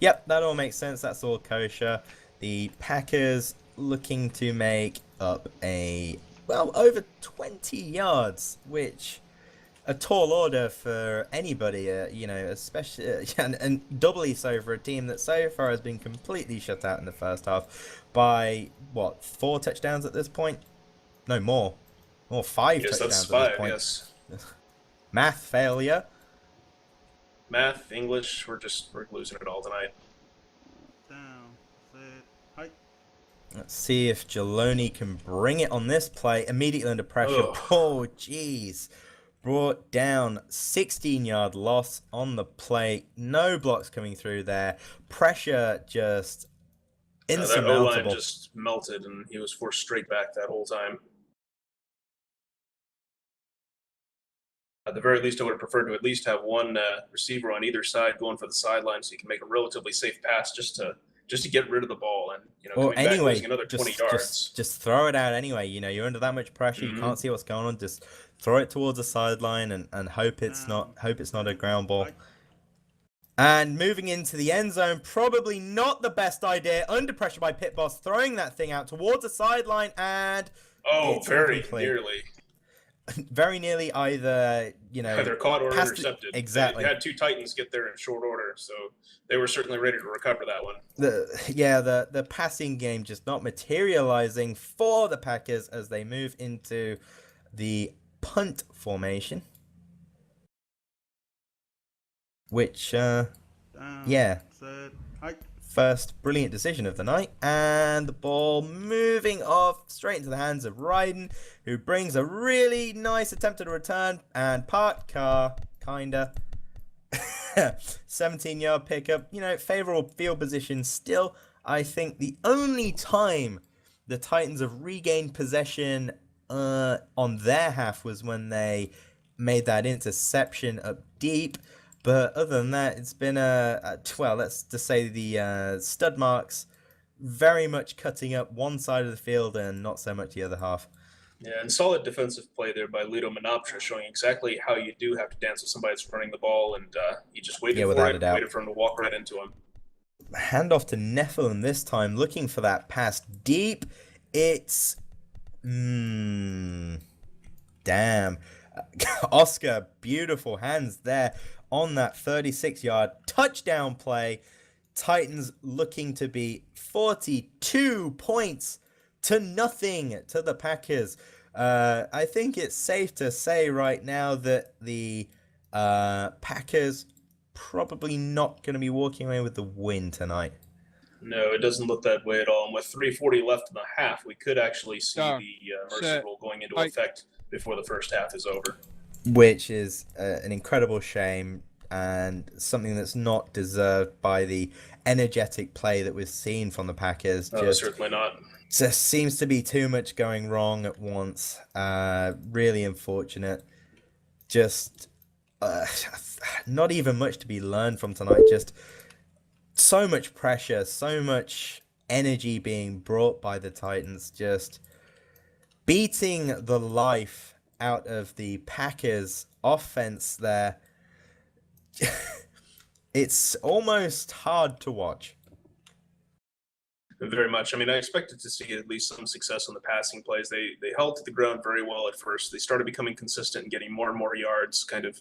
Yep, that all makes sense. That's all kosher. The Packers looking to make up over 20 yards, which a tall order for anybody, you know, especially and doubly so for a team that so far has been completely shut out in the first half by what, 4 touchdowns at this point? No, more. Or 5 touchdowns that's at 5, this point. yes. Math failure. Math, English, we're losing it all tonight. Down, set, hike. Let's see if Jeloni can bring it on this play. Immediately under pressure. Ugh. Oh, jeez. Brought down, 16-yard loss on the play. No blocks coming through there. Pressure just insurmountable. That O-line just melted, and he was forced straight back that whole time. At the very least, I would have preferred to at least have one receiver on either side going for the sideline, so you can make a relatively safe pass just to get rid of the ball and, you know, coming back losing another 20 yards. Just throw it out anyway. You know, you're under that much pressure. You can't see what's going on. Just throw it towards the sideline and hope it's not a ground ball. And moving into the end zone, probably not the best idea. Under pressure by Pit Boss, throwing that thing out towards the sideline, and very nearly. Very nearly either, you know... Either caught or intercepted. Exactly. They had 2 Titans get there in short order, so they were certainly ready to recover that one. The passing game just not materializing for the Packers as they move into the punt formation. Which, Down, yeah. set, hike. First brilliant decision of the night, and the ball moving off straight into the hands of Ryden, who brings a really nice attempted return and parked car, kinda. 17-yard pickup, you know, favorable field position still. I think the only time the Titans have regained possession on their half was when they made that interception up deep. But other than that, it's been let's just say the stud marks very much cutting up one side of the field and not so much the other half. Yeah, and solid defensive play there by Lito Menoptra, showing exactly how you do have to dance with somebody that's running the ball, and he just waited Yeah, for without a it, doubt. waited for him to walk right into him. Handoff to Nephilim this time, looking for that pass deep. It's... damn. Oscar, beautiful hands there on that 36-yard touchdown play. Titans looking to be 42 points to nothing to the Packers. I think it's safe to say right now that the Packers probably not going to be walking away with the win tonight. No, it doesn't look that way at all. And with 3:40 left in the half, we could actually see Down. the mercy Set. rule going into Hike. effect before the first half is over. Which is an incredible shame and something that's not deserved by the energetic play that we've seen from the Packers. Certainly not. Just seems to be too much going wrong at once. Really unfortunate. Just not even much to be learned from tonight. Just so much pressure, so much energy being brought by the Titans. Just beating the life out of the Packers offense there. It's almost hard to watch. Very much. I mean, I expected to see at least some success on the passing plays. They held to the ground very well at first. They started becoming consistent and getting more and more yards, kind of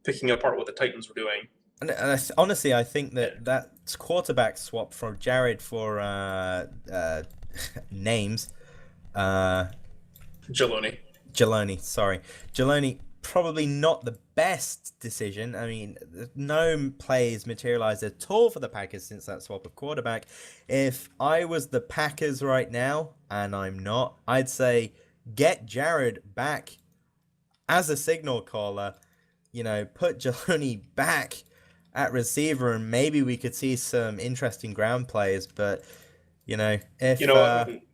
picking apart what the Titans were doing. And honestly, I think that quarterback swap from Jared for names, Jaloni. Sorry. Jaloni, probably not the best decision. I mean, no plays materialized at all for the Packers since that swap of quarterback. If I was the Packers right now, and I'm not, I'd say get Jared back as a signal caller, put Jaloni back at receiver, and maybe we could see some interesting ground plays, but I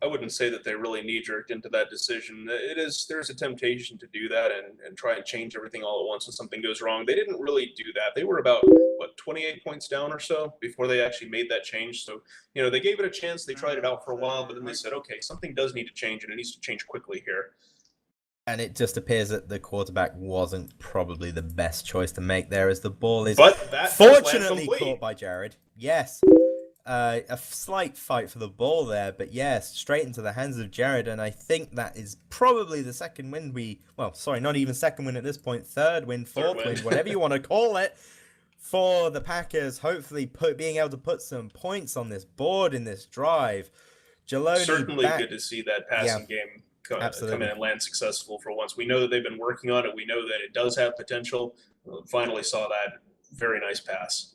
wouldn't say that they really knee-jerked into that decision. There's a temptation to do that and try and change everything all at once when something goes wrong. They didn't really do that. They were about 28 points down or so before they actually made that change. So they gave it a chance. They tried it out for a while, but then they said, okay, something does need to change, and it needs to change quickly here. And it just appears that the quarterback wasn't probably the best choice to make there, as the ball is fortunately caught by Jared. Yes. A slight fight for the ball there, but yes, straight into the hands of Jared, and I think that is probably the second win not even second win at this point, third win, fourth win, whatever you want to call it, for the Packers, hopefully being able to put some points on this board in this drive. Jaloni certainly good to see that passing game come in and land successful for once. We know that they've been working on it. We know that it does have potential. Finally saw that very nice pass.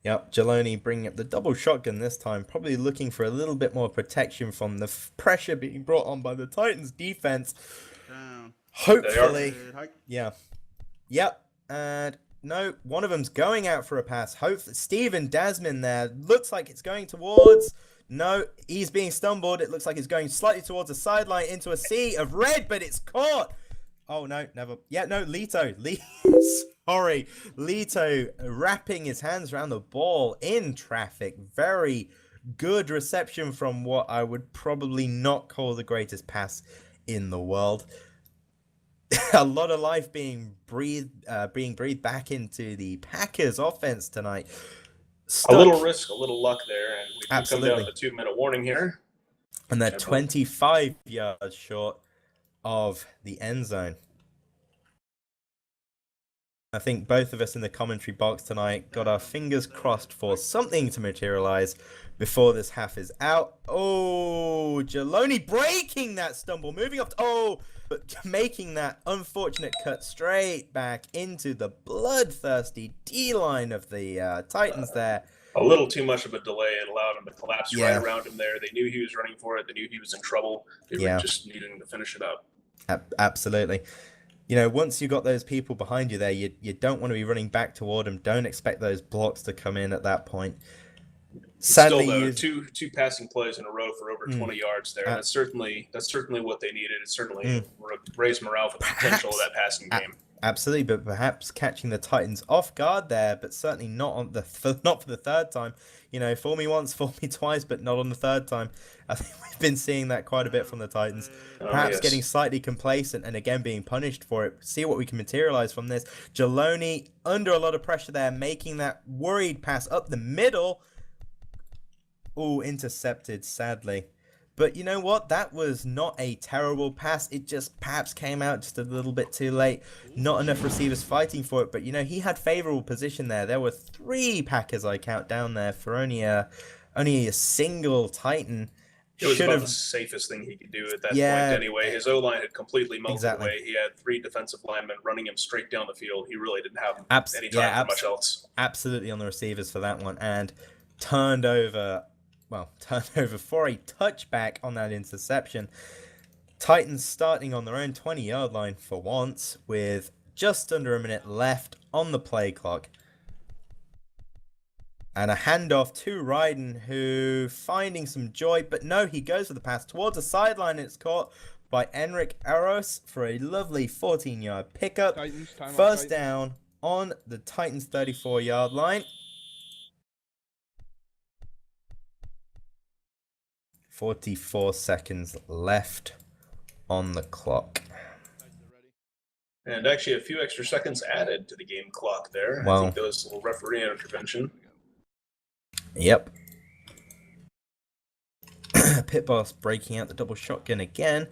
Yep, Jaloni bringing up the double shotgun this time, probably looking for a little bit more protection from the pressure being brought on by the Titans defense. Down. Hopefully. Hike. Yeah. Yep. And no, one of them's going out for a pass. Hopefully, Steven Dasman there. Looks like it's going towards... No, he's being stumbled. It looks like it's going slightly towards the sideline into a sea of red, but it's caught. Oh, no, never. Yeah, no, Lito. Sorry. Lito wrapping his hands around the ball in traffic. Very good reception from what I would probably not call the greatest pass in the world. A lot of life being breathed back into the Packers offense tonight. A little risk, a little luck there, and we can come down to 2-minute warning here. And they're 25 yards short of the end zone. I think both of us in the commentary box tonight got our fingers crossed for something to materialize before this half is out. Oh, Jaloni breaking that stumble, moving up. But making that unfortunate cut straight back into the bloodthirsty D-line of the Titans there. A little too much of a delay and allowed him to collapse right around him there. They knew he was running for it. They knew he was in trouble. They were just needing to finish it up. Absolutely. Once you got those people behind you there, you don't want to be running back toward them. Don't expect those blocks to come in at that point. Sadly, still, though, two passing plays in a row for over 20 yards there. That's certainly what they needed. It certainly raised morale for the potential of that passing game. Absolutely, but perhaps catching the Titans off guard there, but certainly not on not for the third time. You know, fool me once, fool me twice, but not on the third time. I think we've been seeing that quite a bit from the Titans. Oh, Perhaps getting yes. slightly complacent and again being punished for it. See what we can materialize from this. Jaloni under a lot of pressure there, making that worried pass up the middle. Ooh, intercepted, sadly. But you know what? That was not a terrible pass. It just perhaps came out just a little bit too late. Not enough receivers fighting for it. But you know, he had favorable position there. There were 3 Packers I count down there for only a single Titan. It was Should about have, the safest thing he could do at that yeah, point anyway. His O-line had completely melted exactly. away. He had 3 defensive linemen running him straight down the field. He really didn't have any time yeah, for much else. absolutely on the receivers for that one, and turned over for a touchback on that interception. Titans starting on their own 20-yard line for once, with just under a minute left on the play clock. And a handoff to Ryden, who finding some joy, but no, he goes for the pass towards the sideline, and it's caught by Enric Aros for a lovely 14-yard pickup. Titans, timeout, First Titans. down on the Titans' 34-yard line. 44 seconds left on the clock. And actually a few extra seconds added to the game clock there. Wow. I think that was a little referee intervention. Yep. Pit boss breaking out the double shotgun again.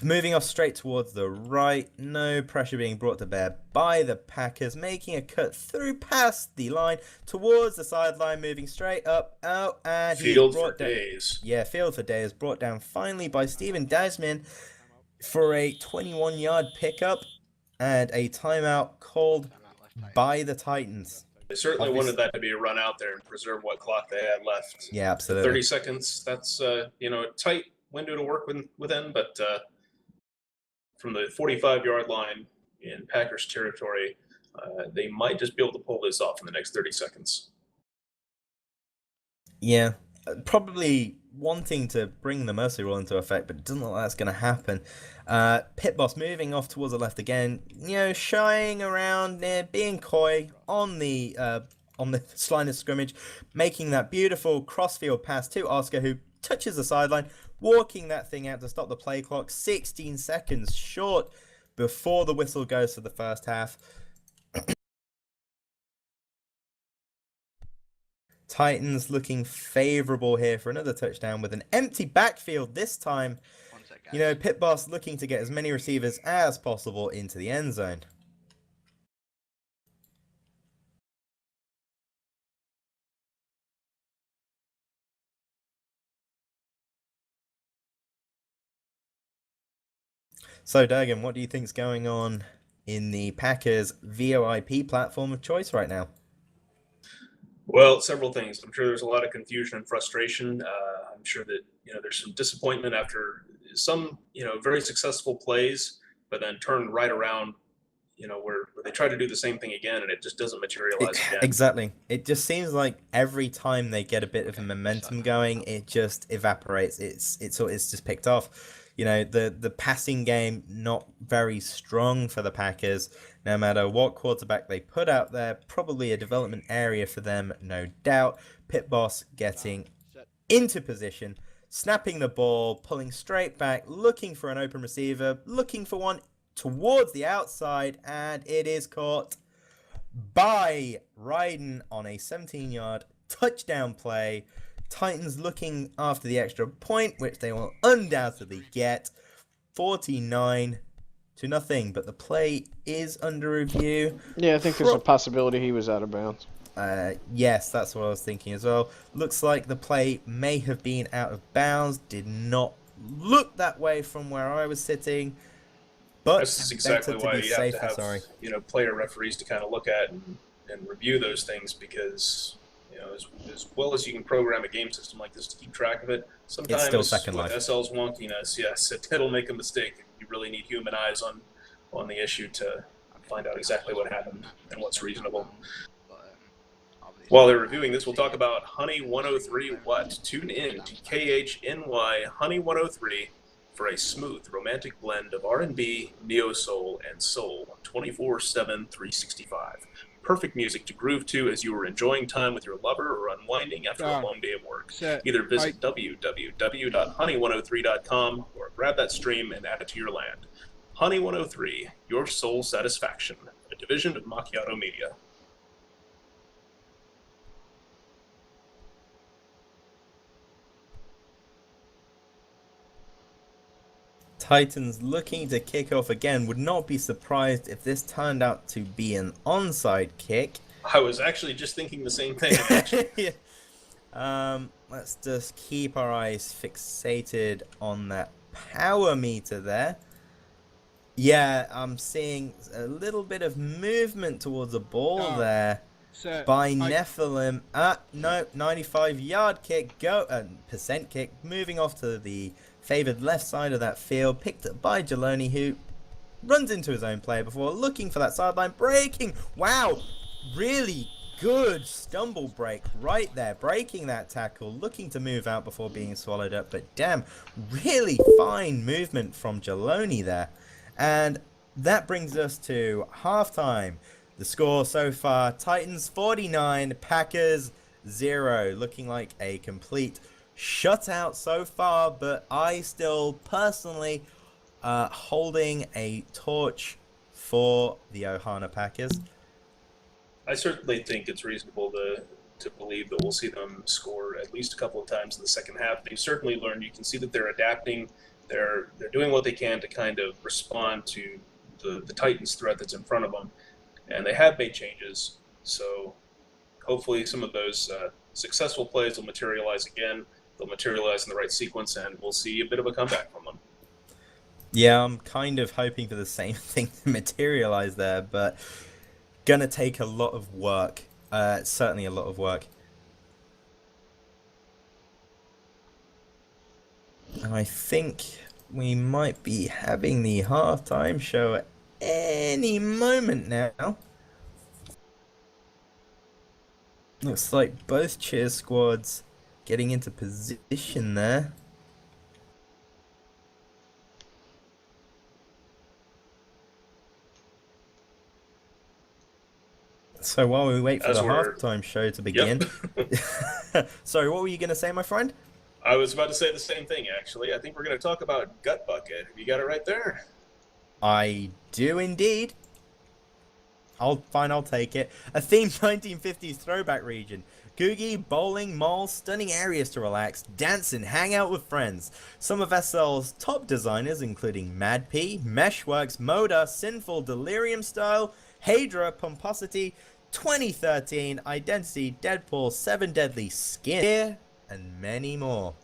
Moving off straight towards the right. No pressure being brought to bear by the Packers. Making a cut through past the line towards the sideline. Moving straight up, out, and Field he's for brought down. days. Yeah, field for days. Brought down finally by Steven Dasman for a 21-yard pickup and a timeout called by the Titans. They certainly wanted that to be a run out there and preserve what clock they had left. Yeah, absolutely. 30 seconds, that's, a tight window to work within, but from the 45-yard line in Packers territory, they might just be able to pull this off in the next 30 seconds. Yeah, probably wanting to bring the Mercy Rule into effect, but it doesn't look like that's going to happen. Pit Boss moving off towards the left again, shying around there, being coy on the line of scrimmage, making that beautiful crossfield pass to Oscar, who touches the sideline, walking that thing out to stop the play clock. 16 seconds short before the whistle goes for the first half. Titans looking favorable here for another touchdown with an empty backfield this time. Pit Boss looking to get as many receivers as possible into the end zone. So, Durgan, what do you think's going on in the Packers VoIP platform of choice right now? Well, several things. I'm sure there's a lot of confusion and frustration. I'm sure that there's some disappointment after some very successful plays, but then turned right around. Where they try to do the same thing again, and it just doesn't materialize again. Exactly. It just seems like every time they get a bit of a momentum going, it just evaporates. It's just picked off. The passing game not very strong for the Packers. No matter what quarterback they put out there, probably a development area for them, no doubt. Pit Boss getting into position, snapping the ball, pulling straight back, looking for an open receiver, looking for one towards the outside, and it is caught by Ryden on a 17-yard touchdown play. Titans looking after the extra point, which they will undoubtedly get. 49-0, but the play is under review. Yeah, I think there's a possibility he was out of bounds. Yes, that's what I was thinking as well. Looks like the play may have been out of bounds. Did not look that way from where I was sitting. But this is exactly why you have to have player referees to kind of look at and review those things, because as well as you can program a game system like this to keep track of it, sometimes it's still Second with Life. SL's wonkiness, yes, it'll make a mistake. You really need human eyes on the issue to find out exactly what happened and what's reasonable. While they're reviewing this, we'll talk about Honey 103 What. Tune in to KHNY Honey 103 for a smooth, romantic blend of R&B, neo-soul, and soul 24/7, 365. Perfect music to groove to as you are enjoying time with your lover or unwinding after a Down. long day of work. Set. Either visit Hike. www.honey103.com or grab that stream and add it to your land. Honey 103, your soul satisfaction, a division of Macchiato Media. Titans looking to kick off again. Would not be surprised if this turned out to be an onside kick. I was actually just thinking the same thing. Actually. Let's just keep our eyes fixated on that power meter there. Yeah, I'm seeing a little bit of movement towards the ball Down. there Set. by Hike. Nephilim. No, 95-yard kick, percent kick, moving off to the favored left side of that field, picked up by Jaloni, who runs into his own player before looking for that sideline, breaking. Wow, really good stumble break right there, breaking that tackle, looking to move out before being swallowed up, but damn, really fine movement from Jaloni there. And that brings us to halftime. The score so far, Titans 49, Packers 0, looking like a complete shutout so far, but I still personally holding a torch for the Ohana Packers. I certainly think it's reasonable to believe that we'll see them score at least a couple of times in the second half. They've certainly learned. You can see that they're adapting. They're doing what they can to kind of respond to the Titans' threat that's in front of them, and they have made changes. So hopefully, some of those successful plays will materialize again. They'll materialize in the right sequence, and we'll see a bit of a comeback from them. Yeah, I'm kind of hoping for the same thing to materialize there, but gonna take a lot of work. Certainly a lot of work. And I think we might be having the halftime show at any moment now. Looks like both cheer squads getting into position there. So while we wait for the halftime show to begin, sorry, what were you going to say, my friend? I was about to say the same thing, actually. I think we're going to talk about Gut Bucket. Have you got it right there? I do indeed. I'll take it. A themed 1950s throwback region. Googie, bowling, malls, stunning areas to relax, dance and hang out with friends. Some of SL's top designers including Mad P, Meshworks, Moda, Sinful, Delirium Style, Hadra, Pomposity, 2013, Identity, Deadpool, 7 Deadly Skin, and many more.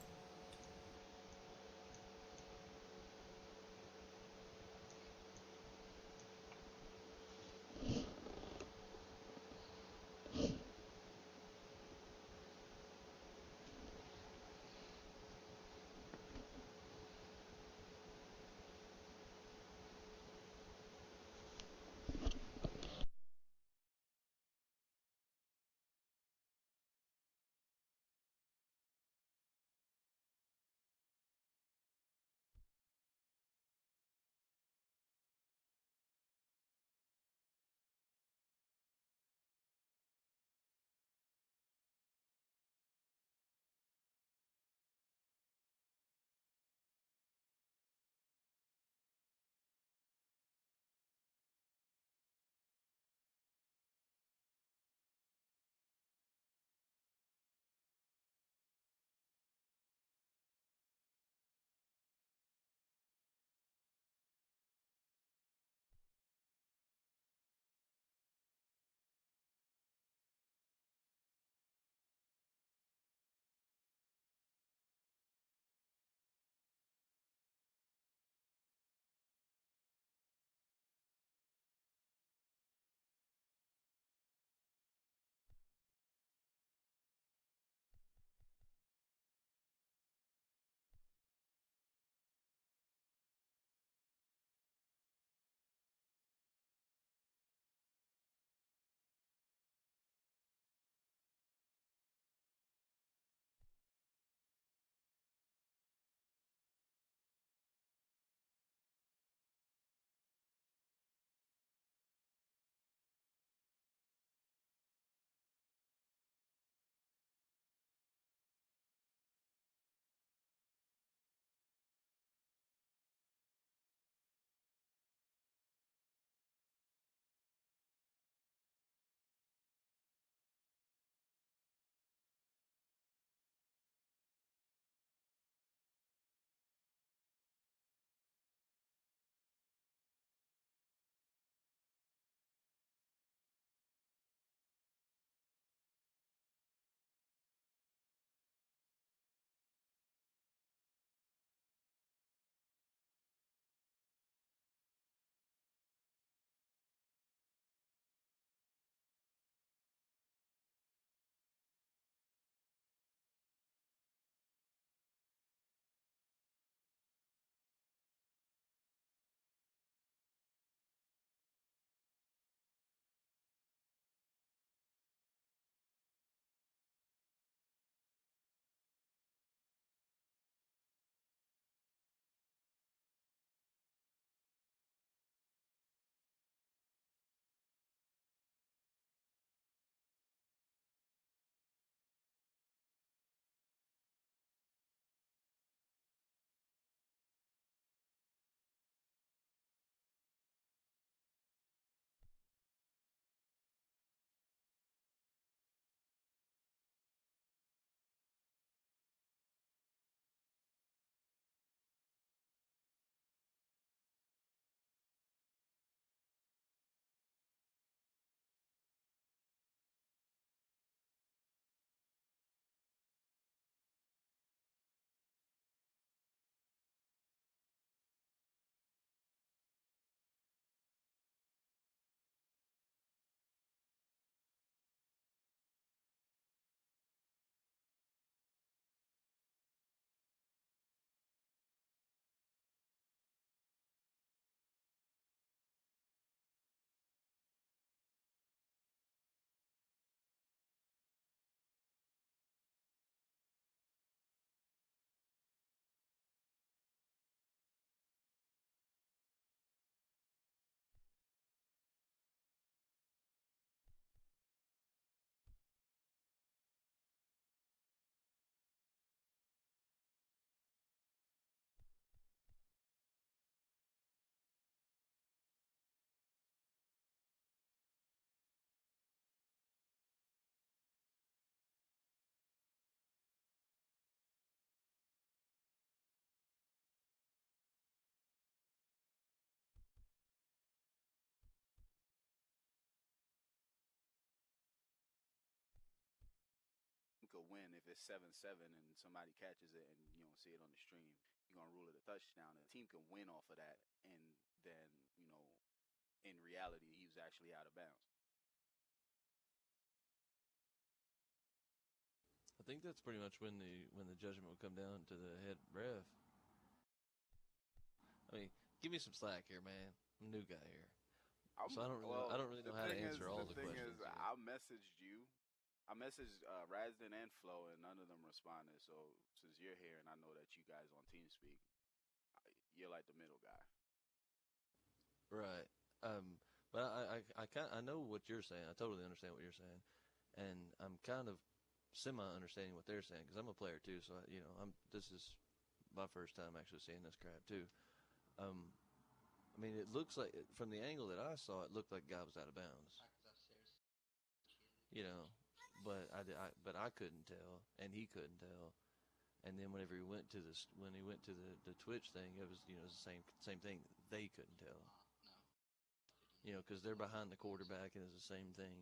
win if it's 7-7 and somebody catches it and you don't see it on the stream. You're gonna rule it a touchdown. And the team can win off of that, and then in reality, he was actually out of bounds. I think that's pretty much when the judgment will come down to the head ref. I mean, give me some slack here, man. I'm a new guy here, so I don't really know how to answer all the questions. The thing is, I messaged you. I messaged Razdan and Flo, and none of them responded. So since you're here, and I know that you guys on TeamSpeak, you're like the middle guy. Right. But I know what you're saying. I totally understand what you're saying, and I'm kind of semi-understanding what they're saying because I'm a player too. So this is my first time actually seeing this crap too. I mean, it looks like from the angle that I saw, it looked like the guy was out of bounds. But I couldn't tell, and he couldn't tell. And then whenever he went to the Twitch thing, it was the same thing. They couldn't tell. Because they're behind the quarterback, and it's the same thing.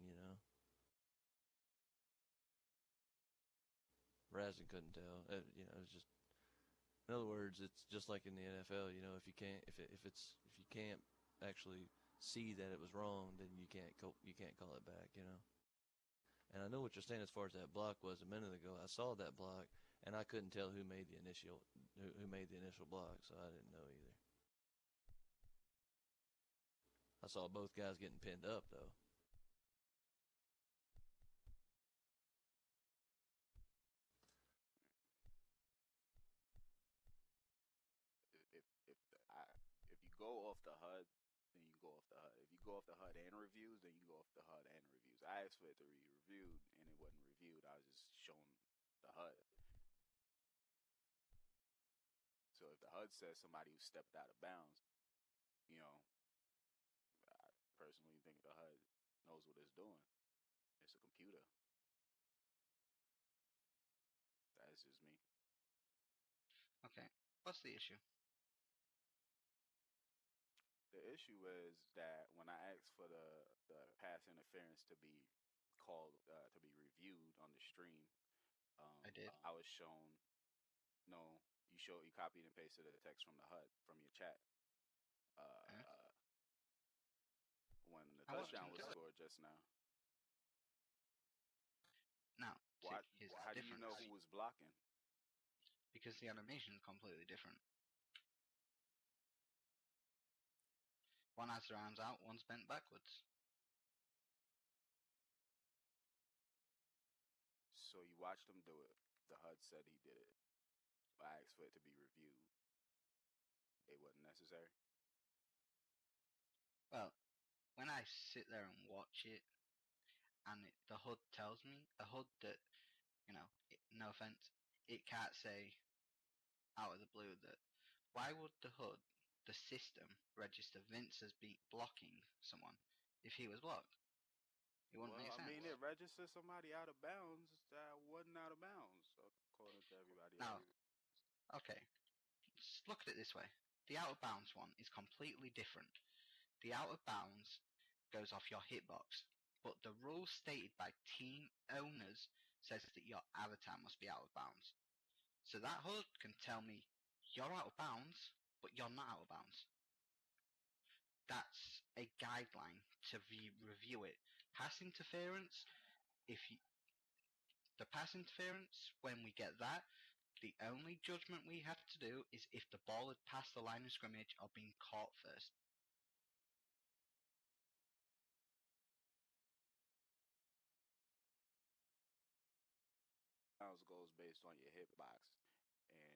Razin couldn't tell. It was just. In other words, it's just like in the NFL. If you can't actually see that it was wrong, then you can't call it back. And I know what you're saying as far as that block was a minute ago. I saw that block, and I couldn't tell who made the initial block, so I didn't know either. I saw both guys getting pinned up though. If you go off the HUD, then you go off the HUD. If you go off the HUD and reviews, then you go off the HUD and reviews. I asked for it to be reviewed, and it wasn't reviewed. I was just showing the HUD. So if the HUD says somebody who stepped out of bounds, I personally think the HUD knows what it's doing. It's a computer. That's just me. Okay, what's the issue? The issue is that when I asked for the pass interference to be called to be reviewed on the stream, I did. I was shown. No, you copied and pasted the text from the HUD from your chat. When the touchdown was scored just now. Now, how do you know who was blocking? Because the animation is completely different. One has their arms out, one's bent backwards. So you watched him do it. The HUD said he did it. I asked for it to be reviewed. It wasn't necessary. Well, when I sit there and watch it, and the HUD tells me, a HUD that, no offense, it can't say out of the blue that, why would the HUD, the system, register Vince as blocking someone if he was blocked? It wouldn't make sense. I mean, it registered somebody out of bounds that wasn't out of bounds, according to everybody else. Okay, just look at it this way. The out of bounds one is completely different. The out of bounds goes off your hitbox, but the rule stated by team owners says that your avatar must be out of bounds. So that HUD can tell me you're out of bounds, but you're not out of bounds. That's a guideline to review it. Pass interference, the pass interference, when we get that, the only judgment we have to do is if the ball had passed the line of scrimmage or been caught first. Bounds goes based on your hitbox, and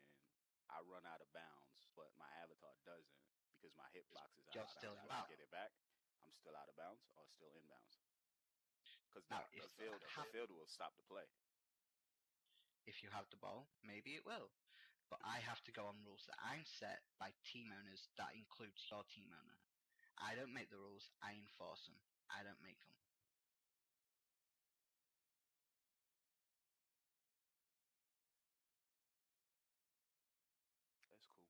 I run out of bounds, but my avatar doesn't because my hitbox is out of bounds. When I get it back, I'm still out of bounds or still in bounds. Because the field will stop the play. If you have the ball, maybe it will. But I have to go on rules that I'm set by team owners that includes your team owner. I don't make the rules, I enforce them. I don't make them. That's cool.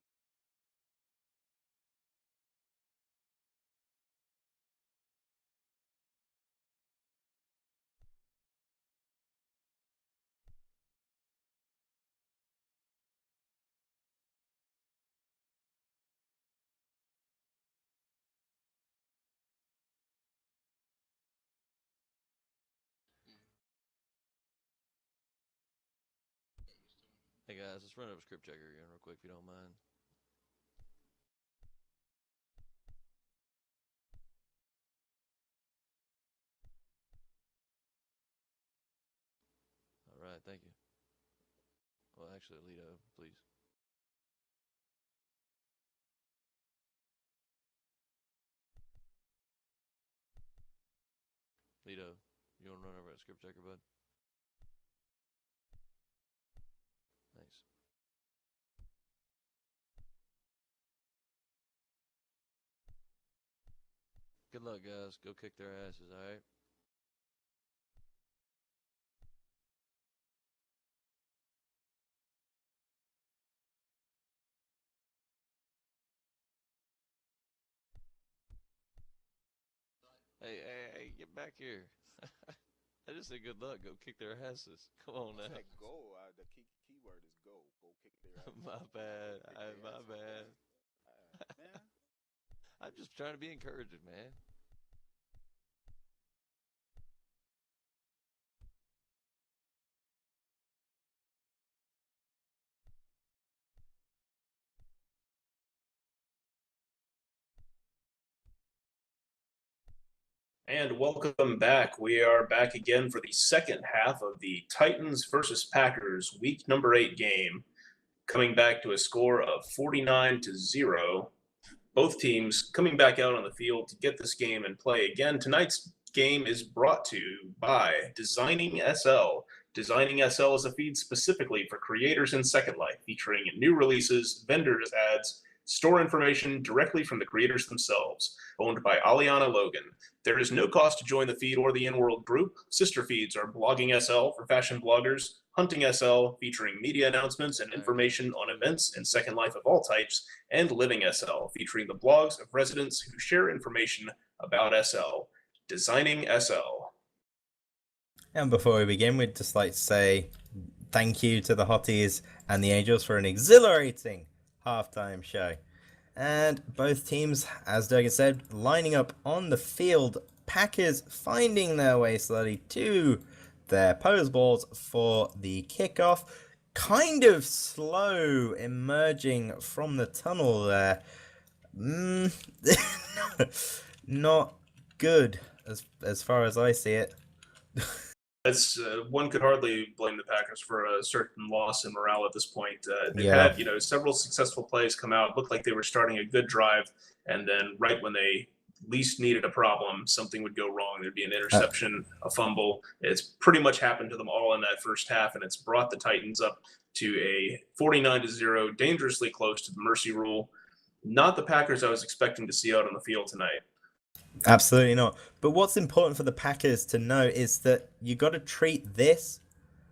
Hey guys, let's run over script checker again real quick if you don't mind. All right, thank you. Well, actually, Alito, please. Lito, you want to run over that script checker, bud? Thanks. Good luck, guys. Go kick their asses, all right? Hey, get back here. I just said good luck. Go kick their asses. Come on now. I said go. The key word is go. Go kick their ass. My bad. My bad. Man. I'm just trying to be encouraging, man. And welcome back. We are back again for the second half of the Titans versus Packers week number 8 game, coming back to a score of 49-0. Both teams coming back out on the field to get this game and play again. Tonight's game is brought to you by Designing SL. Designing SL is a feed specifically for creators in Second Life, featuring new releases, vendors, ads, store information directly from the creators themselves. Owned by Aliana Logan. There is no cost to join the feed or the in-world group. Sister feeds are Blogging SL for fashion bloggers, Hunting SL featuring media announcements and information on events in Second Life of all types, and Living SL featuring the blogs of residents who share information about SL. Designing SL. And before we begin, we'd just like to say thank you to the Hotties and the Angels for an exhilarating halftime show. And both teams, as Durgan said, lining up on the field. Packers finding their way slowly to their pose balls for the kickoff. Kind of slow emerging from the tunnel there. Not good as far as I see it. One could hardly blame the Packers for a certain loss in morale at this point. They've Yeah. had, several successful plays come out. Looked like they were starting a good drive, and then right when they least needed a problem, something would go wrong. There'd be an interception, a fumble. It's pretty much happened to them all in that first half, and it's brought the Titans up to a 49-0, dangerously close to the mercy rule. Not the Packers I was expecting to see out on the field tonight. Absolutely not. But what's important for the Packers to know is that you got to treat this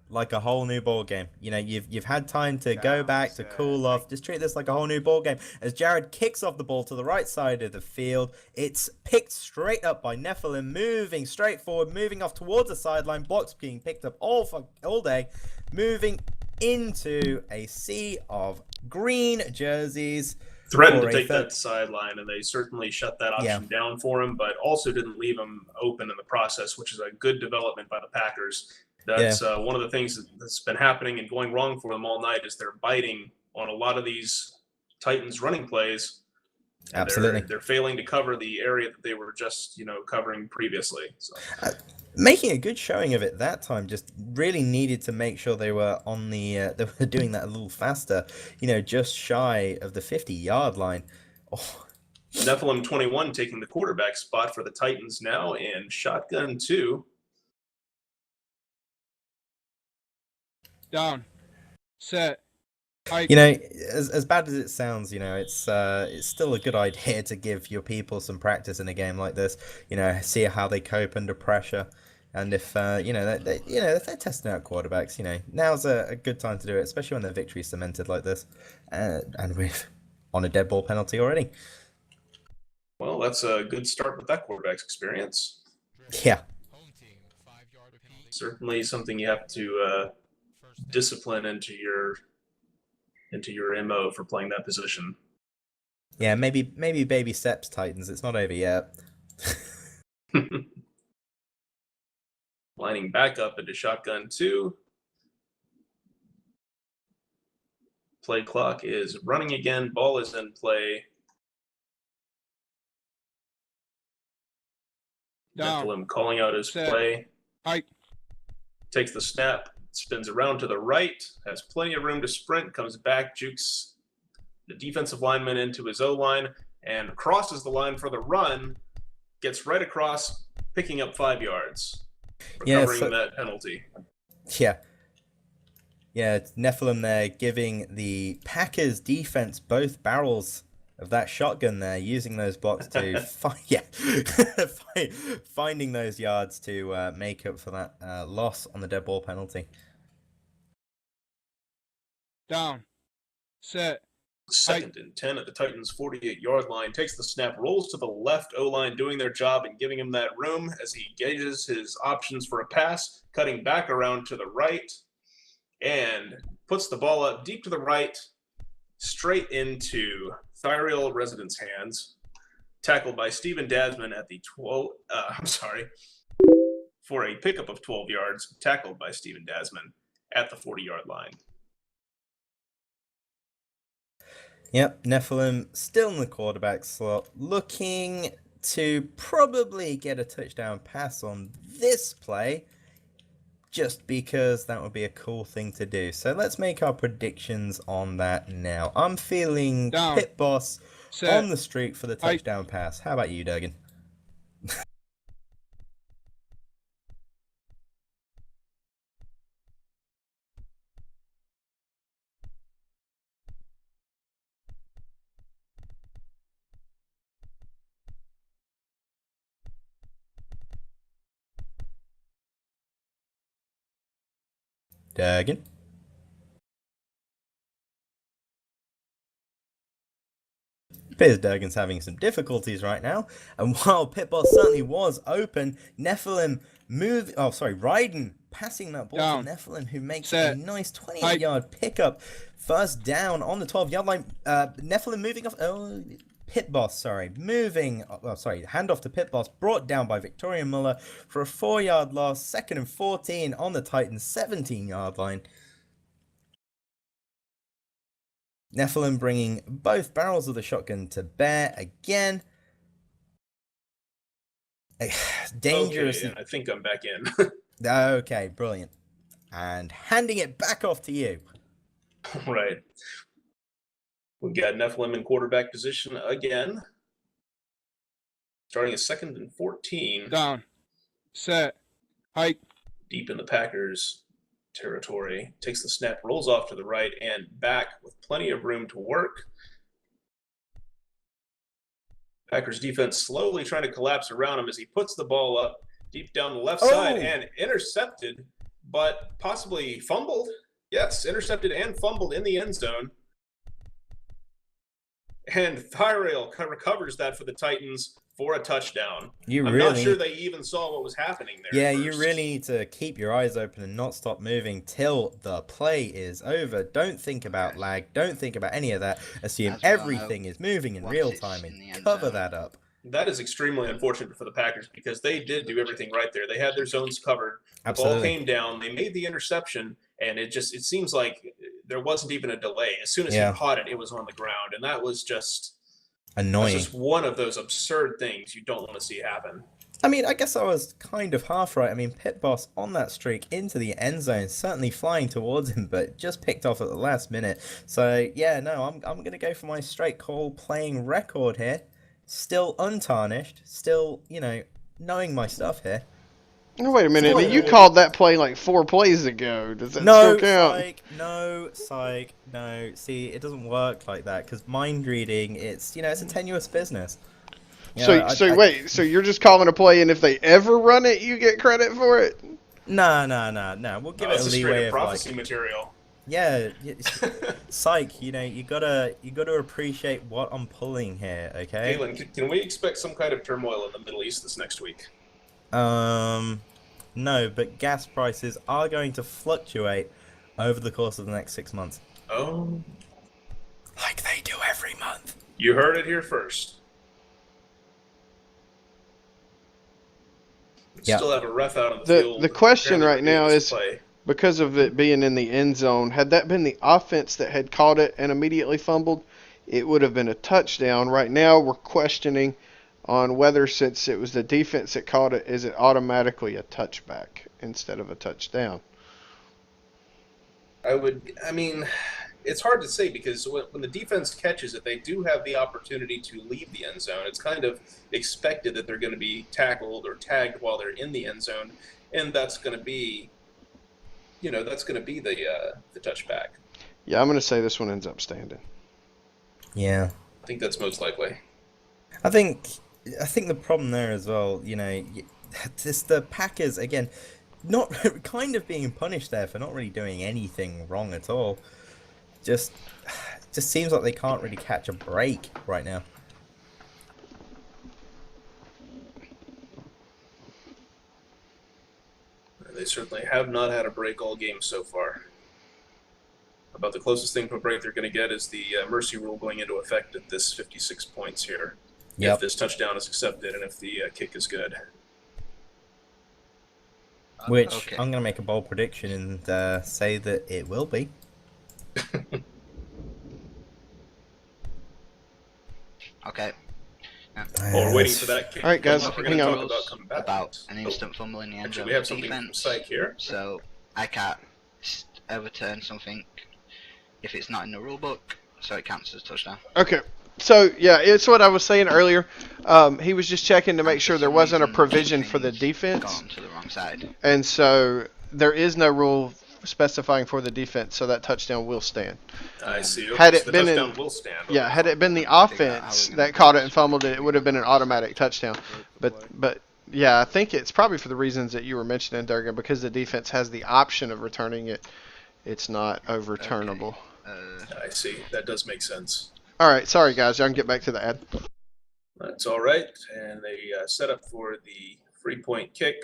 like a whole new ball game. You've had time to go back to cool off. Just treat this like a whole new ball game. As Jared kicks off the ball to the right side of the field, it's picked straight up by Nephilim, moving straight forward, moving off towards the sideline. Blocks being picked up all day, moving into a sea of green jerseys. Threatened to take that sideline, and they certainly shut that option down for him, but also didn't leave him open in the process, which is a good development by the Packers. That's one of the things that's been happening and going wrong for them all night is they're biting on a lot of these Titans running plays. Absolutely. They're failing to cover the area that they were just, covering previously. So. Making a good showing of it that time, just really needed to make sure they were on they were doing that a little faster, just shy of the 50-yard line. Oh. Nephilim 21 taking the quarterback spot for the Titans now, and shotgun 2. Down. Set. As bad as it sounds, it's still a good idea to give your people some practice in a game like this. See how they cope under pressure, and if if they're testing out quarterbacks, now's a good time to do it, especially when their victory's cemented like this, and we're on a dead ball penalty already. Well, that's a good start with that quarterback's experience. Yeah. Certainly something you have to discipline into your MO for playing that position. Yeah, maybe baby steps, Titans. It's not over yet. Lining back up into shotgun 2. Play clock is running again. Ball is in play. Down. Nephilim calling out his Set. play. Hike. Takes the snap, spins around to the right, has plenty of room to sprint, comes back, jukes the defensive lineman into his O-line, and crosses the line for the run, gets right across, picking up 5 yards, recovering that penalty. Yeah. Yeah, it's Nephilim there giving the Packers defense both barrels of that shotgun there, using those blocks to finding those yards to make up for that loss on the dead ball penalty. Down. Set. 2nd and 10 at the Titans' 48-yard line. Takes the snap, rolls to the left O-line, doing their job and giving him that room as he gauges his options for a pass, cutting back around to the right, and puts the ball up deep to the right, straight into Thyriel Resident's hands. Tackled by Steven Dasman at the 12. For a pickup of 12 yards. Tackled by Steven Dasman at the 40-yard line. Yep, Nephilim still in the quarterback slot, looking to probably get a touchdown pass on this play, just because that would be a cool thing to do. So let's make our predictions on that now. I'm feeling Pit Boss on the streak for the touchdown pass. How about you, Durgan? Durgan? Appears Durgan's having some difficulties right now, and while Pitboss certainly was open, Nephilim Ryden passing that ball to Nephilim, who makes a nice 28-yard pickup. First down on the 12-yard line. Nephilim moving off. Handoff to Pitboss, brought down by Victoria Muller for a 4-yard loss. 2nd and 14 on the Titans' 17-yard line. Nephilim bringing both barrels of the shotgun to bear again. Dangerous. Okay, I think I'm back in. Okay, brilliant. And handing it back off to you. Right. We've got Nephilim in quarterback position again. Starting a 2nd and 14. Down. Set. Hike. Deep in the Packers' territory. Takes the snap, rolls off to the right and back with plenty of room to work. Packers defense slowly trying to collapse around him as he puts the ball up deep down the left side and intercepted, but possibly fumbled. Yes, intercepted and fumbled in the end zone. And Thyriel recovers that for the Titans for a touchdown. I'm not sure they even saw what was happening there. Yeah, you really need to keep your eyes open and not stop moving till the play is over. Don't think about lag. Don't think about any of that. Assume everything is moving in real time and cover that up. That is extremely unfortunate for the Packers because they did do everything right there. They had their zones covered. The ball came down. They made the interception, and it seems like there wasn't even a delay. As soon as he caught it, it was on the ground, and that was just annoying. That's just one of those absurd things you don't want to see happen. I mean, I guess I was kind of half right. I mean, Pit Boss on that streak into the end zone, certainly flying towards him, but just picked off at the last minute. So, yeah, no, I'm going to go for my straight call playing record here. Still untarnished, still, knowing my stuff here. Oh, wait a minute, you called that play like 4 plays ago. Does that still count? Psych, no. See, it doesn't work like that, because mind reading, it's a tenuous business. So you're just calling a play, and if they ever run it, you get credit for it? No. We'll give it a leeway of prophecy material. Yeah, psych. You gotta appreciate what I'm pulling here. Okay. Galen, can we expect some kind of turmoil in the Middle East this next week? No, but gas prices are going to fluctuate over the course of the next 6 months. Oh. Like they do every month. You heard it here first. Still have a ref out on the field. The question right now is, because of it being in the end zone. Had that been the offense that had caught it and immediately fumbled, it would have been a touchdown. Right now, we're questioning on whether, since it was the defense that caught it, is it automatically a touchback instead of a touchdown? I mean, it's hard to say because when the defense catches it, they do have the opportunity to leave the end zone. It's kind of expected that they're going to be tackled or tagged while they're in the end zone, and that's going to be, that's going to be the touchback. Yeah, I'm going to say this one ends up standing. Yeah. I think that's most likely. I think the problem there as well, just the Packers again, not kind of being punished there for not really doing anything wrong at all. Just seems like they can't really catch a break right now. They certainly have not had a break all game so far. About the closest thing to a break they're going to get is the mercy rule going into effect at this 56 points here. Yep. If this touchdown is accepted and if the kick is good. Which Okay. I'm going to make a bold prediction and say that it will be. Okay. While we're waiting for that kick. All right, guys, we're hang going to on. talk about About an instant fumble in the end Actually, zone we have for something from defense. Psych here. So I can't overturn something if it's not in the rule book, so it counts as a touchdown. Okay. So, yeah, it's what I was saying earlier. He was just checking to make sure there wasn't a provision for the defense. Gone to the wrong side. And so there is no rule specifying for the defense, so that touchdown will stand. I see. Okay, Had so it the been touchdown in- will stand. Yeah, had it been the Figure out how offense we're gonna that caught it do and this. fumbled it, it would have been an automatic touchdown. But yeah, I think it's probably for the reasons that you were mentioning, Durgan, because the defense has the option of returning it. It's not overturnable. I see. That does make sense. All right, sorry guys, y'all can get back to the ad. That's all right. And they set up for the 3-point kick.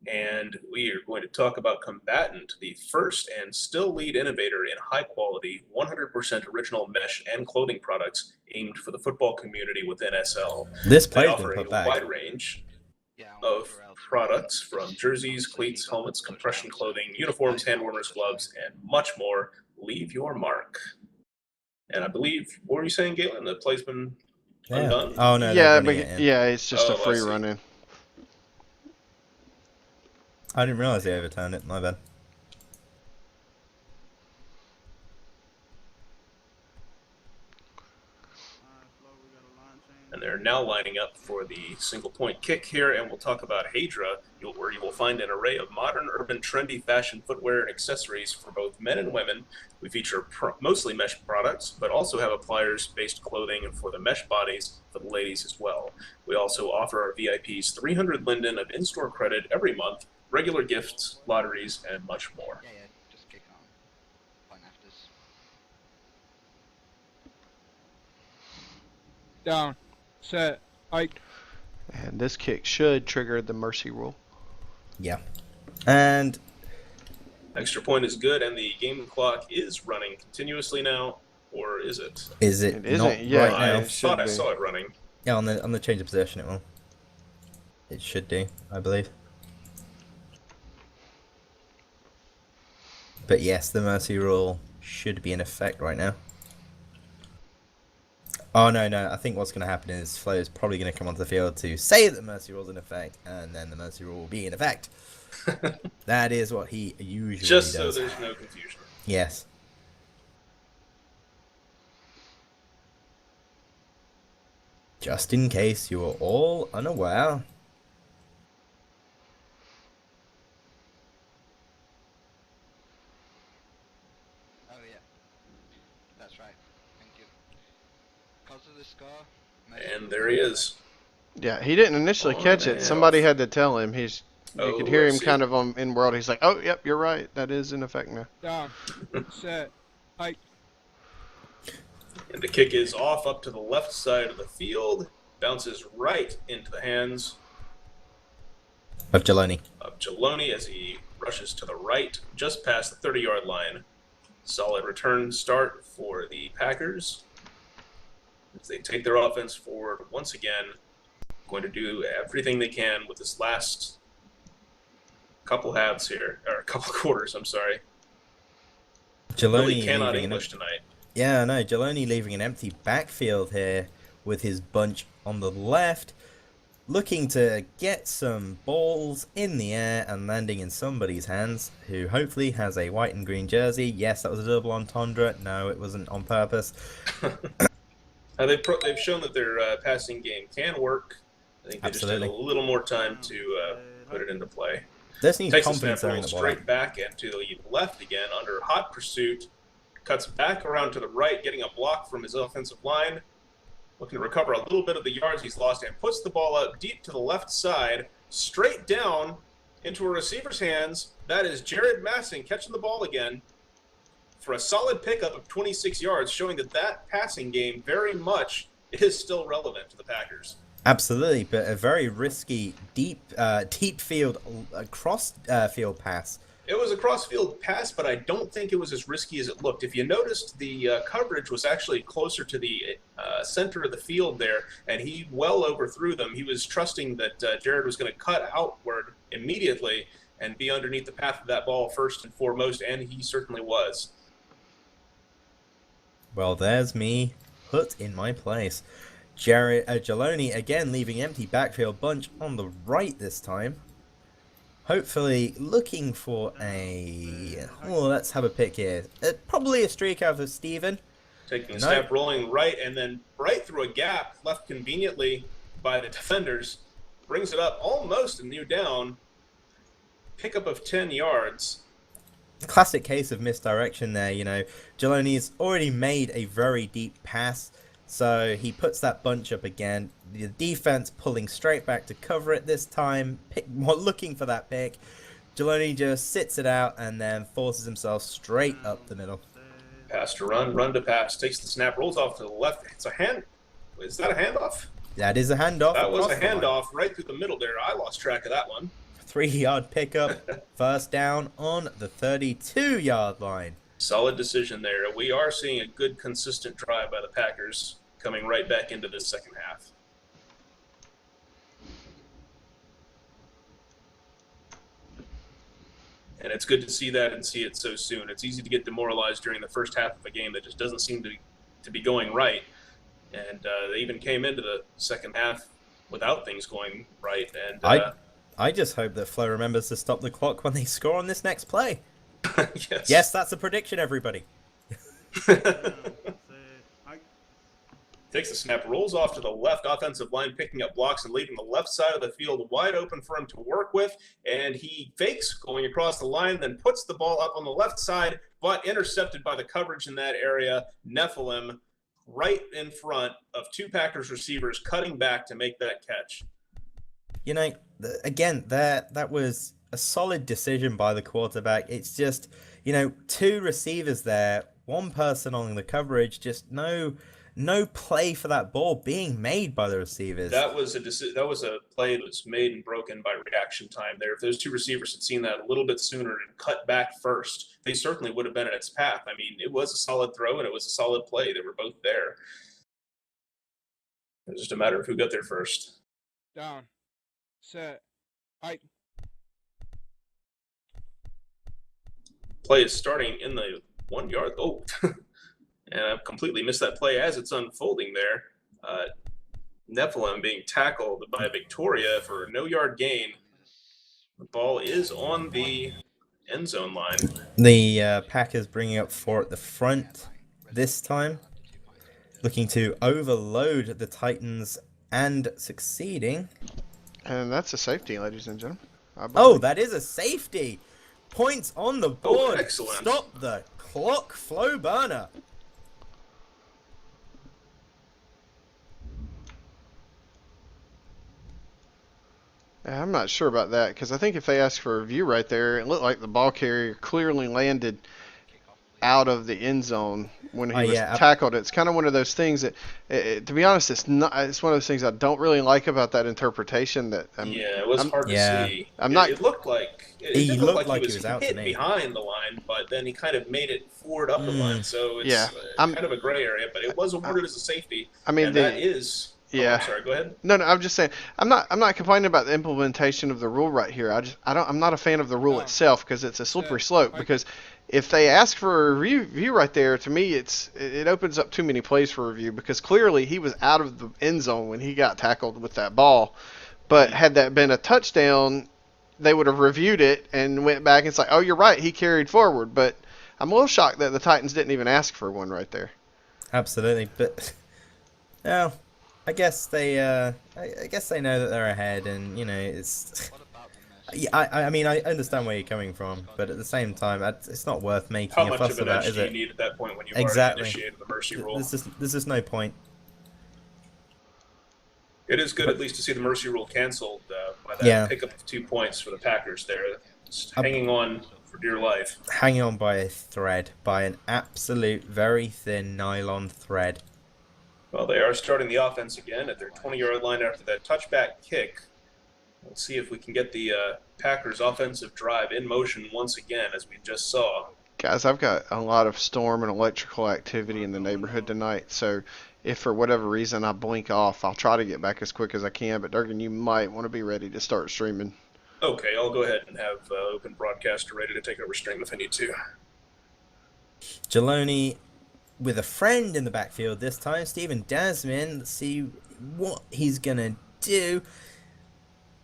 And we are going to talk about Combatant, the first and still lead innovator in high quality, 100% original mesh and clothing products aimed for the football community within SL. This They play's been offer put a back. wide range of products from jerseys, cleats, helmets, compression clothing, uniforms, hand warmers, gloves, and much more. Leave your mark. And I believe, what were you saying, Galen? The play's been undone? Oh no, Yeah, they're but running it in. yeah, it's just a Oh, I free see. run in. I didn't realize they overturned it. My bad. Alright, Flo, we got a line change. And they're now lining up for the single-point kick here, and we'll talk about Hadra, where you will find an array of modern, urban, trendy fashion footwear and accessories for both men and women. We feature mostly mesh products, but also have appliers-based clothing for the mesh bodies for the ladies as well. We also offer our VIPs 300 linden of in-store credit every month, regular gifts, lotteries, and much more. Yeah, just kick on. Point afters. Down. Set. Hike. And this kick should trigger the mercy rule. Yeah. And Extra point is good, and the game clock is running continuously now, or is it? is it, It isn't not yet. right I now? It should thought I be. saw it running. Yeah, on the change of possession it will. It should do, I believe. But yes, the mercy rule should be in effect right now. Oh no, I think what's going to happen is Flo is probably going to come onto the field to say that the mercy rule is in effect, and then the mercy rule will be in effect. That is what he usually Just does. so there's no confusion. Yes. Just in case you were all unaware. Oh yeah, that's right. Thank you. Cause of the score. And there he is. Yeah, he didn't initially Oh, catch it. man. Somebody had to tell him. You Oh, could hear I him see. kind of on in world. He's like, "Oh, yep, you're right. That is in effect now." Down. Set. Hike. And the kick is off up to the left side of the field, bounces right into the hands Of Jeloni. of Jeloni as he rushes to the right, just past the 30-yard line. Solid return start for the Packers as they take their offense forward once again. Going to do everything they can with this last couple halves here, or a couple quarters, I'm sorry. Jeloni Really cannot leaving English tonight. Yeah, no, Jeloni leaving an empty backfield here with his bunch on the left, looking to get some balls in the air and landing in somebody's hands, who hopefully has a white and green jersey. Yes, that was a double entendre. No, it wasn't on purpose. They've shown that their passing game can work. I think they Absolutely. just need a little more time to put it into play. This needs Takes the confidence snap, throwing rolls the ball straight out. back and to the left again under hot pursuit. Cuts back around to the right, getting a block from his offensive line. Looking to recover a little bit of the yards he's lost and puts the ball out deep to the left side, straight down into a receiver's hands. That is Jared Massing catching the ball again for a solid pickup of 26 yards, showing that passing game very much is still relevant to the Packers. Absolutely, but a very risky deep field cross field pass. It was a cross-field pass, but I don't think it was as risky as it looked. If you noticed, the coverage was actually closer to the center of the field there, and he well overthrew them. He was trusting that Jared was going to cut outward immediately and be underneath the path of that ball first and foremost, and he certainly was. Well, there's me put in my place. Jeloni again leaving empty backfield bunch on the right this time. Hopefully looking for a... Oh, let's have a pick here. Probably a streak out of Steven. Taking a snap, rolling right, and then right through a gap left conveniently by the defenders. Brings it up almost a new down. Pickup of 10 yards. Classic case of misdirection there, you know. Jeloni's already made a very deep pass, so he puts that bunch up again. The defense pulling straight back to cover it this time, looking for that pick. Jeloni just sits it out and then forces himself straight up the middle. Pass to run, run to pass. Takes the snap, rolls off to the left. It's a hand. Is that a handoff? That is a handoff. That was a handoff right through the middle there. I lost track of that one. 3-yard pickup, first down on the 32-yard line. Solid decision there. We are seeing a good, consistent drive by the Packers coming right back into this second half. And it's good to see that and see it so soon. It's easy to get demoralized during the first half of a game that just doesn't seem to be going right. And they even came into the second half without things going right. And I just hope that Flo remembers to stop the clock when they score on this next play. Yes. Yes, that's a prediction, everybody. Takes the snap, rolls off to the left offensive line, picking up blocks and leaving the left side of the field wide open for him to work with. And he fakes going across the line, then puts the ball up on the left side, but intercepted by the coverage in that area. Nephilim right in front of two Packers receivers cutting back to make that catch. You know, again, that was a solid decision by the quarterback. It's just, you know, two receivers there, one person on the coverage, just no play for that ball being made by the receivers. That was a play that was made and broken by reaction time there. If those two receivers had seen that a little bit sooner and cut back first, they certainly would have been in its path. I mean, it was a solid throw and it was a solid play. They were both there. It was just a matter of who got there first. Down. Set. Hike. Play is starting in the 1 yard. Oh, and I've completely missed that play as it's unfolding there. Nephilim being tackled by Victoria for a no-yard gain. The ball is on the end zone line. The Packers bringing up 4 at the front this time, looking to overload the Titans and succeeding. And that's a safety, ladies and gentlemen. Oh, that is a safety. Points on the board. Oh, excellent. Stop the clock, Flo Burner. I'm not sure about that because I think if they asked for a review right there, it looked like the ball carrier clearly landed out of the end zone when he was tackled. It's kind of one of those things that, to be honest, it's not. It's one of those things I don't really like about that interpretation. That it was hard to see. It looked like he was out hit behind the line, but then he kind of made it forward up the line. So it's kind of a gray area, but it was awarded as a safety. I mean, that is Yeah. I'm sorry. Go ahead. No, I'm just saying I'm not complaining about the implementation of the rule right here. I'm not a fan of the rule Down. itself because it's a slippery Set. slope. Hike. Because if they ask for a review right there, to me it opens up too many plays for review because clearly he was out of the end zone when he got tackled with that ball. But had that been a touchdown, they would have reviewed it and went back and it's like, oh, you're right, he carried forward. But I'm a little shocked that the Titans didn't even ask for one right there. Absolutely, but well, I guess they know that they're ahead, and you know it's. What about the Yeah, I mean I understand where you're coming from, but at the same time, it's not worth How making a much fuss of an about, edge is do you it? need at that point when you've already Exactly. initiated the mercy rule? There's just no point. It is good at least to see the mercy rule canceled by that Yeah. pickup of 2 points for the Packers there. Just Up- hanging on for dear life. Hanging on by a thread, by an absolute very thin nylon thread. Well, they are starting the offense again at their 20-yard line after that touchback kick. We'll see if we can get the Packers' offensive drive in motion once again, as we just saw. Guys, I've got a lot of storm and electrical activity in the neighborhood tonight, so if for whatever reason I blink off, I'll try to get back as quick as I can, but Durgan, you might want to be ready to start streaming. Okay, I'll go ahead and have Open Broadcaster ready to take over stream if I need to. Jeloni with a friend in the backfield this time, Steven Dasman. Let's see what he's going to do.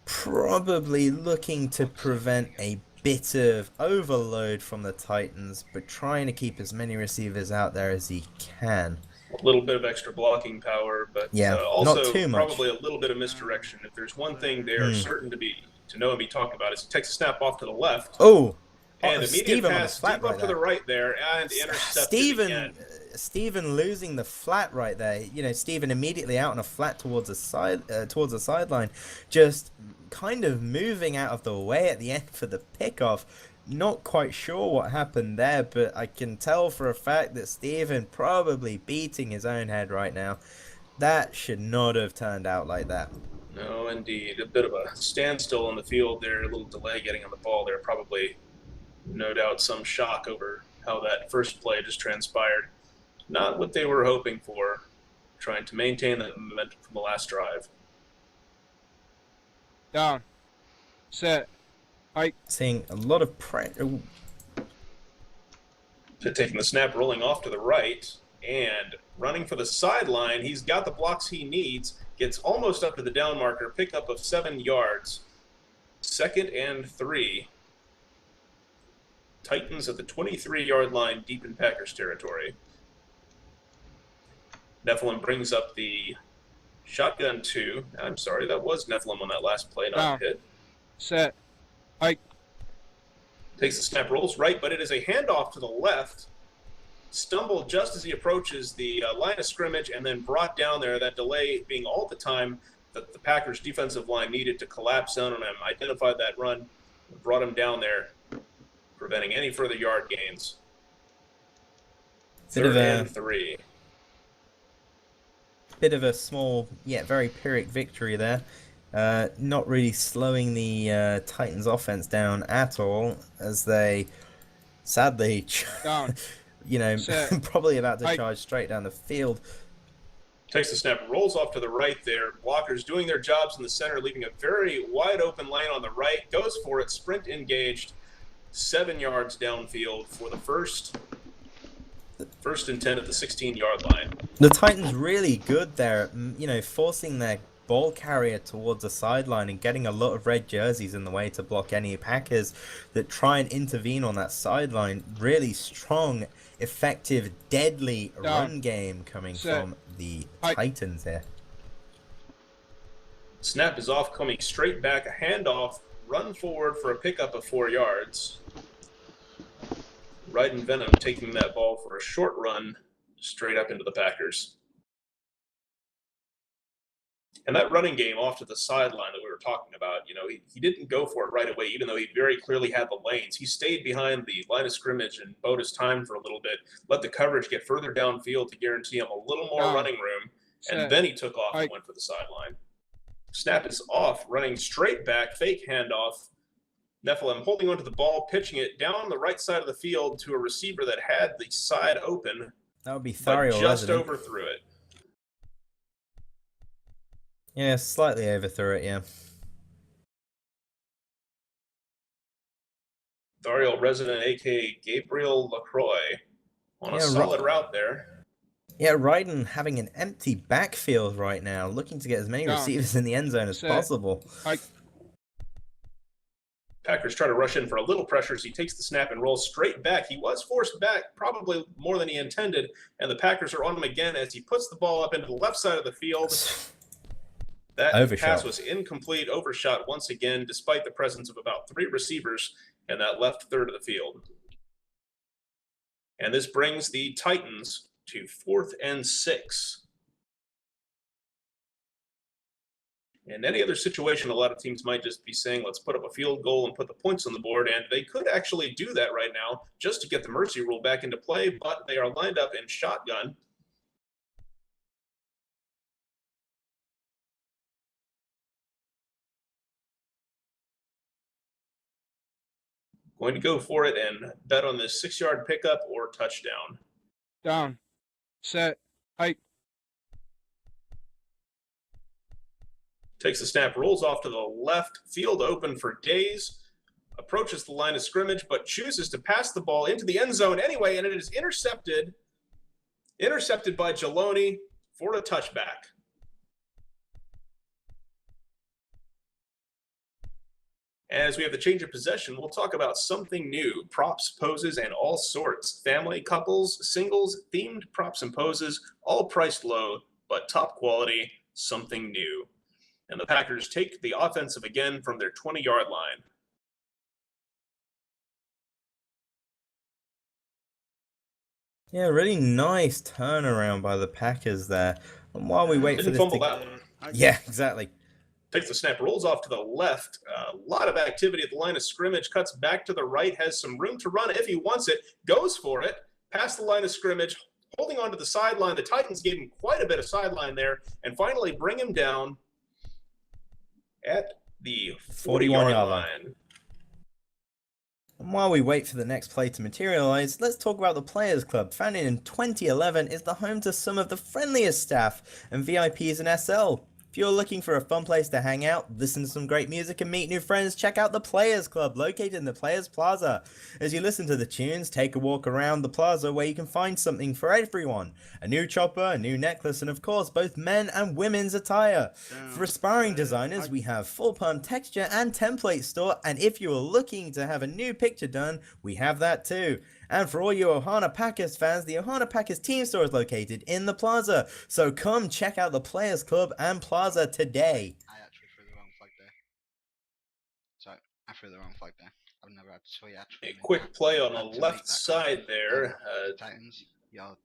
Probably looking to prevent a bit of overload from the Titans, but trying to keep as many receivers out there as he can. A little bit of extra blocking power, but Yeah, also not too much. probably a little bit of misdirection. If there's one thing they are certain to know and be talked about, is he takes a snap off to the left. Oh! And immediate Steven on the pass flat deep up right to the there. right there and intercepted again. Steven losing the flat right there. You know, Steven immediately out on a flat towards the sideline, just kind of moving out of the way at the end for the pickoff. Not quite sure what happened there, but I can tell for a fact that Steven probably beating his own head right now. That should not have turned out like that. No, indeed. A bit of a standstill on the field there, a little delay getting on the ball there. Probably, no doubt, some shock over how that first play just transpired. Not what they were hoping for, trying to maintain that momentum from the last drive. Down. Set. Hike. Seeing a lot of pressure. Taking the snap, rolling off to the right, and running for the sideline. He's got the blocks he needs, gets almost up to the down marker, pickup of 7 yards. 2nd and 3. Titans at the 23-yard line, deep in Packers territory. Nephilim brings up the shotgun 2. I'm sorry, that was Nephilim on that last play, not hit. Set. Hike. Takes the snap, rolls right, but it is a handoff to the left. Stumbled just as he approaches the line of scrimmage and then brought down there, that delay being all the time that the Packers defensive line needed to collapse down on him. Identified that run, brought him down there, preventing any further yard gains. 3rd and 3. Bit of a small, yet very Pyrrhic victory there. Not really slowing the Titans offense down at all, as they sadly, Down. you know, Set. probably about to Hike. charge straight down the field. Takes the snap, rolls off to the right there. Blockers doing their jobs in the center, leaving a very wide open lane on the right. Goes for it, sprint engaged, 7 yards downfield for the first and 10 at the 16-yard line. The Titans really good there, you know, forcing their ball carrier towards the sideline and getting a lot of red jerseys in the way to block any Packers that try and intervene on that sideline. Really strong, effective, deadly run game coming from the Titans here. Snap is off, coming straight back, a handoff, run forward for a pickup of 4 yards. Ryden Venom taking that ball for a short run straight up into the Packers. And that running game off to the sideline that we were talking about, you know, he didn't go for it right away, even though he very clearly had the lanes. He stayed behind the line of scrimmage and bode his time for a little bit, let the coverage get further downfield to guarantee him a little more running room, and then he took off and went for the sideline. Snap is off, running straight back, fake handoff. Nephilim holding onto the ball, pitching it down the right side of the field to a receiver that had the side open. That would be but Thariel, just resident. overthrew it. Yeah, slightly overthrew it, yeah. Thariel resident, aka Gabriel LaCroix, on a Yeah, solid route there. Yeah, Ryden having an empty backfield right now, looking to get as many Down. receivers in the end zone as Set. possible. Hike. Packers try to rush in for a little pressure as he takes the snap and rolls straight back. He was forced back, probably more than he intended, and the Packers are on him again as he puts the ball up into the left side of the field. That Overshot. pass was incomplete, overshot once again, despite the presence of about 3 receivers in that left third of the field. And this brings the Titans to 4th and 6. In any other situation, a lot of teams might just be saying, let's put up a field goal and put the points on the board. And they could actually do that right now just to get the mercy rule back into play, but they are lined up in shotgun. Going to go for it and bet on this 6-yard pickup or touchdown. Down. Set. Hike. Takes the snap, rolls off to the left, field open for days, approaches the line of scrimmage, but chooses to pass the ball into the end zone anyway, and it is intercepted by Geloni for a touchback. As we have the change of possession, we'll talk about something new. Props, poses, and all sorts. Family, couples, singles, themed props and poses, all priced low, but top quality, something new. And the Packers take the offensive again from their 20-yard line. Yeah, really nice turnaround by the Packers there. And while we wait for Didn't this fumble to... that one. Yeah, exactly. Takes the snap, rolls off to the left. A lot of activity at the line of scrimmage, cuts back to the right, has some room to run if he wants it, goes for it, past the line of scrimmage, holding onto the sideline. The Titans gave him quite a bit of sideline there, and finally bring him down at the 41-yard line. And while we wait for the next play to materialize, let's talk about the Players Club. Founded in 2011, is the home to some of the friendliest staff and VIPs in SL. If you're looking for a fun place to hang out, listen to some great music and meet new friends, check out the Players Club, located in the Players Plaza. As you listen to the tunes, take a walk around the plaza where you can find something for everyone. A new chopper, a new necklace, and of course, both men and women's attire. For aspiring designers, we have full perm texture and template store, and if you are looking to have a new picture done, we have that too. And for all you Ohana Packers fans, the Ohana Packers team store is located in the plaza. So come check out the Players Club and Plaza today. I actually threw the wrong flag there. Sorry, I threw the wrong flag there. I've never had to swear actually. A quick play on the left side there. Titans, your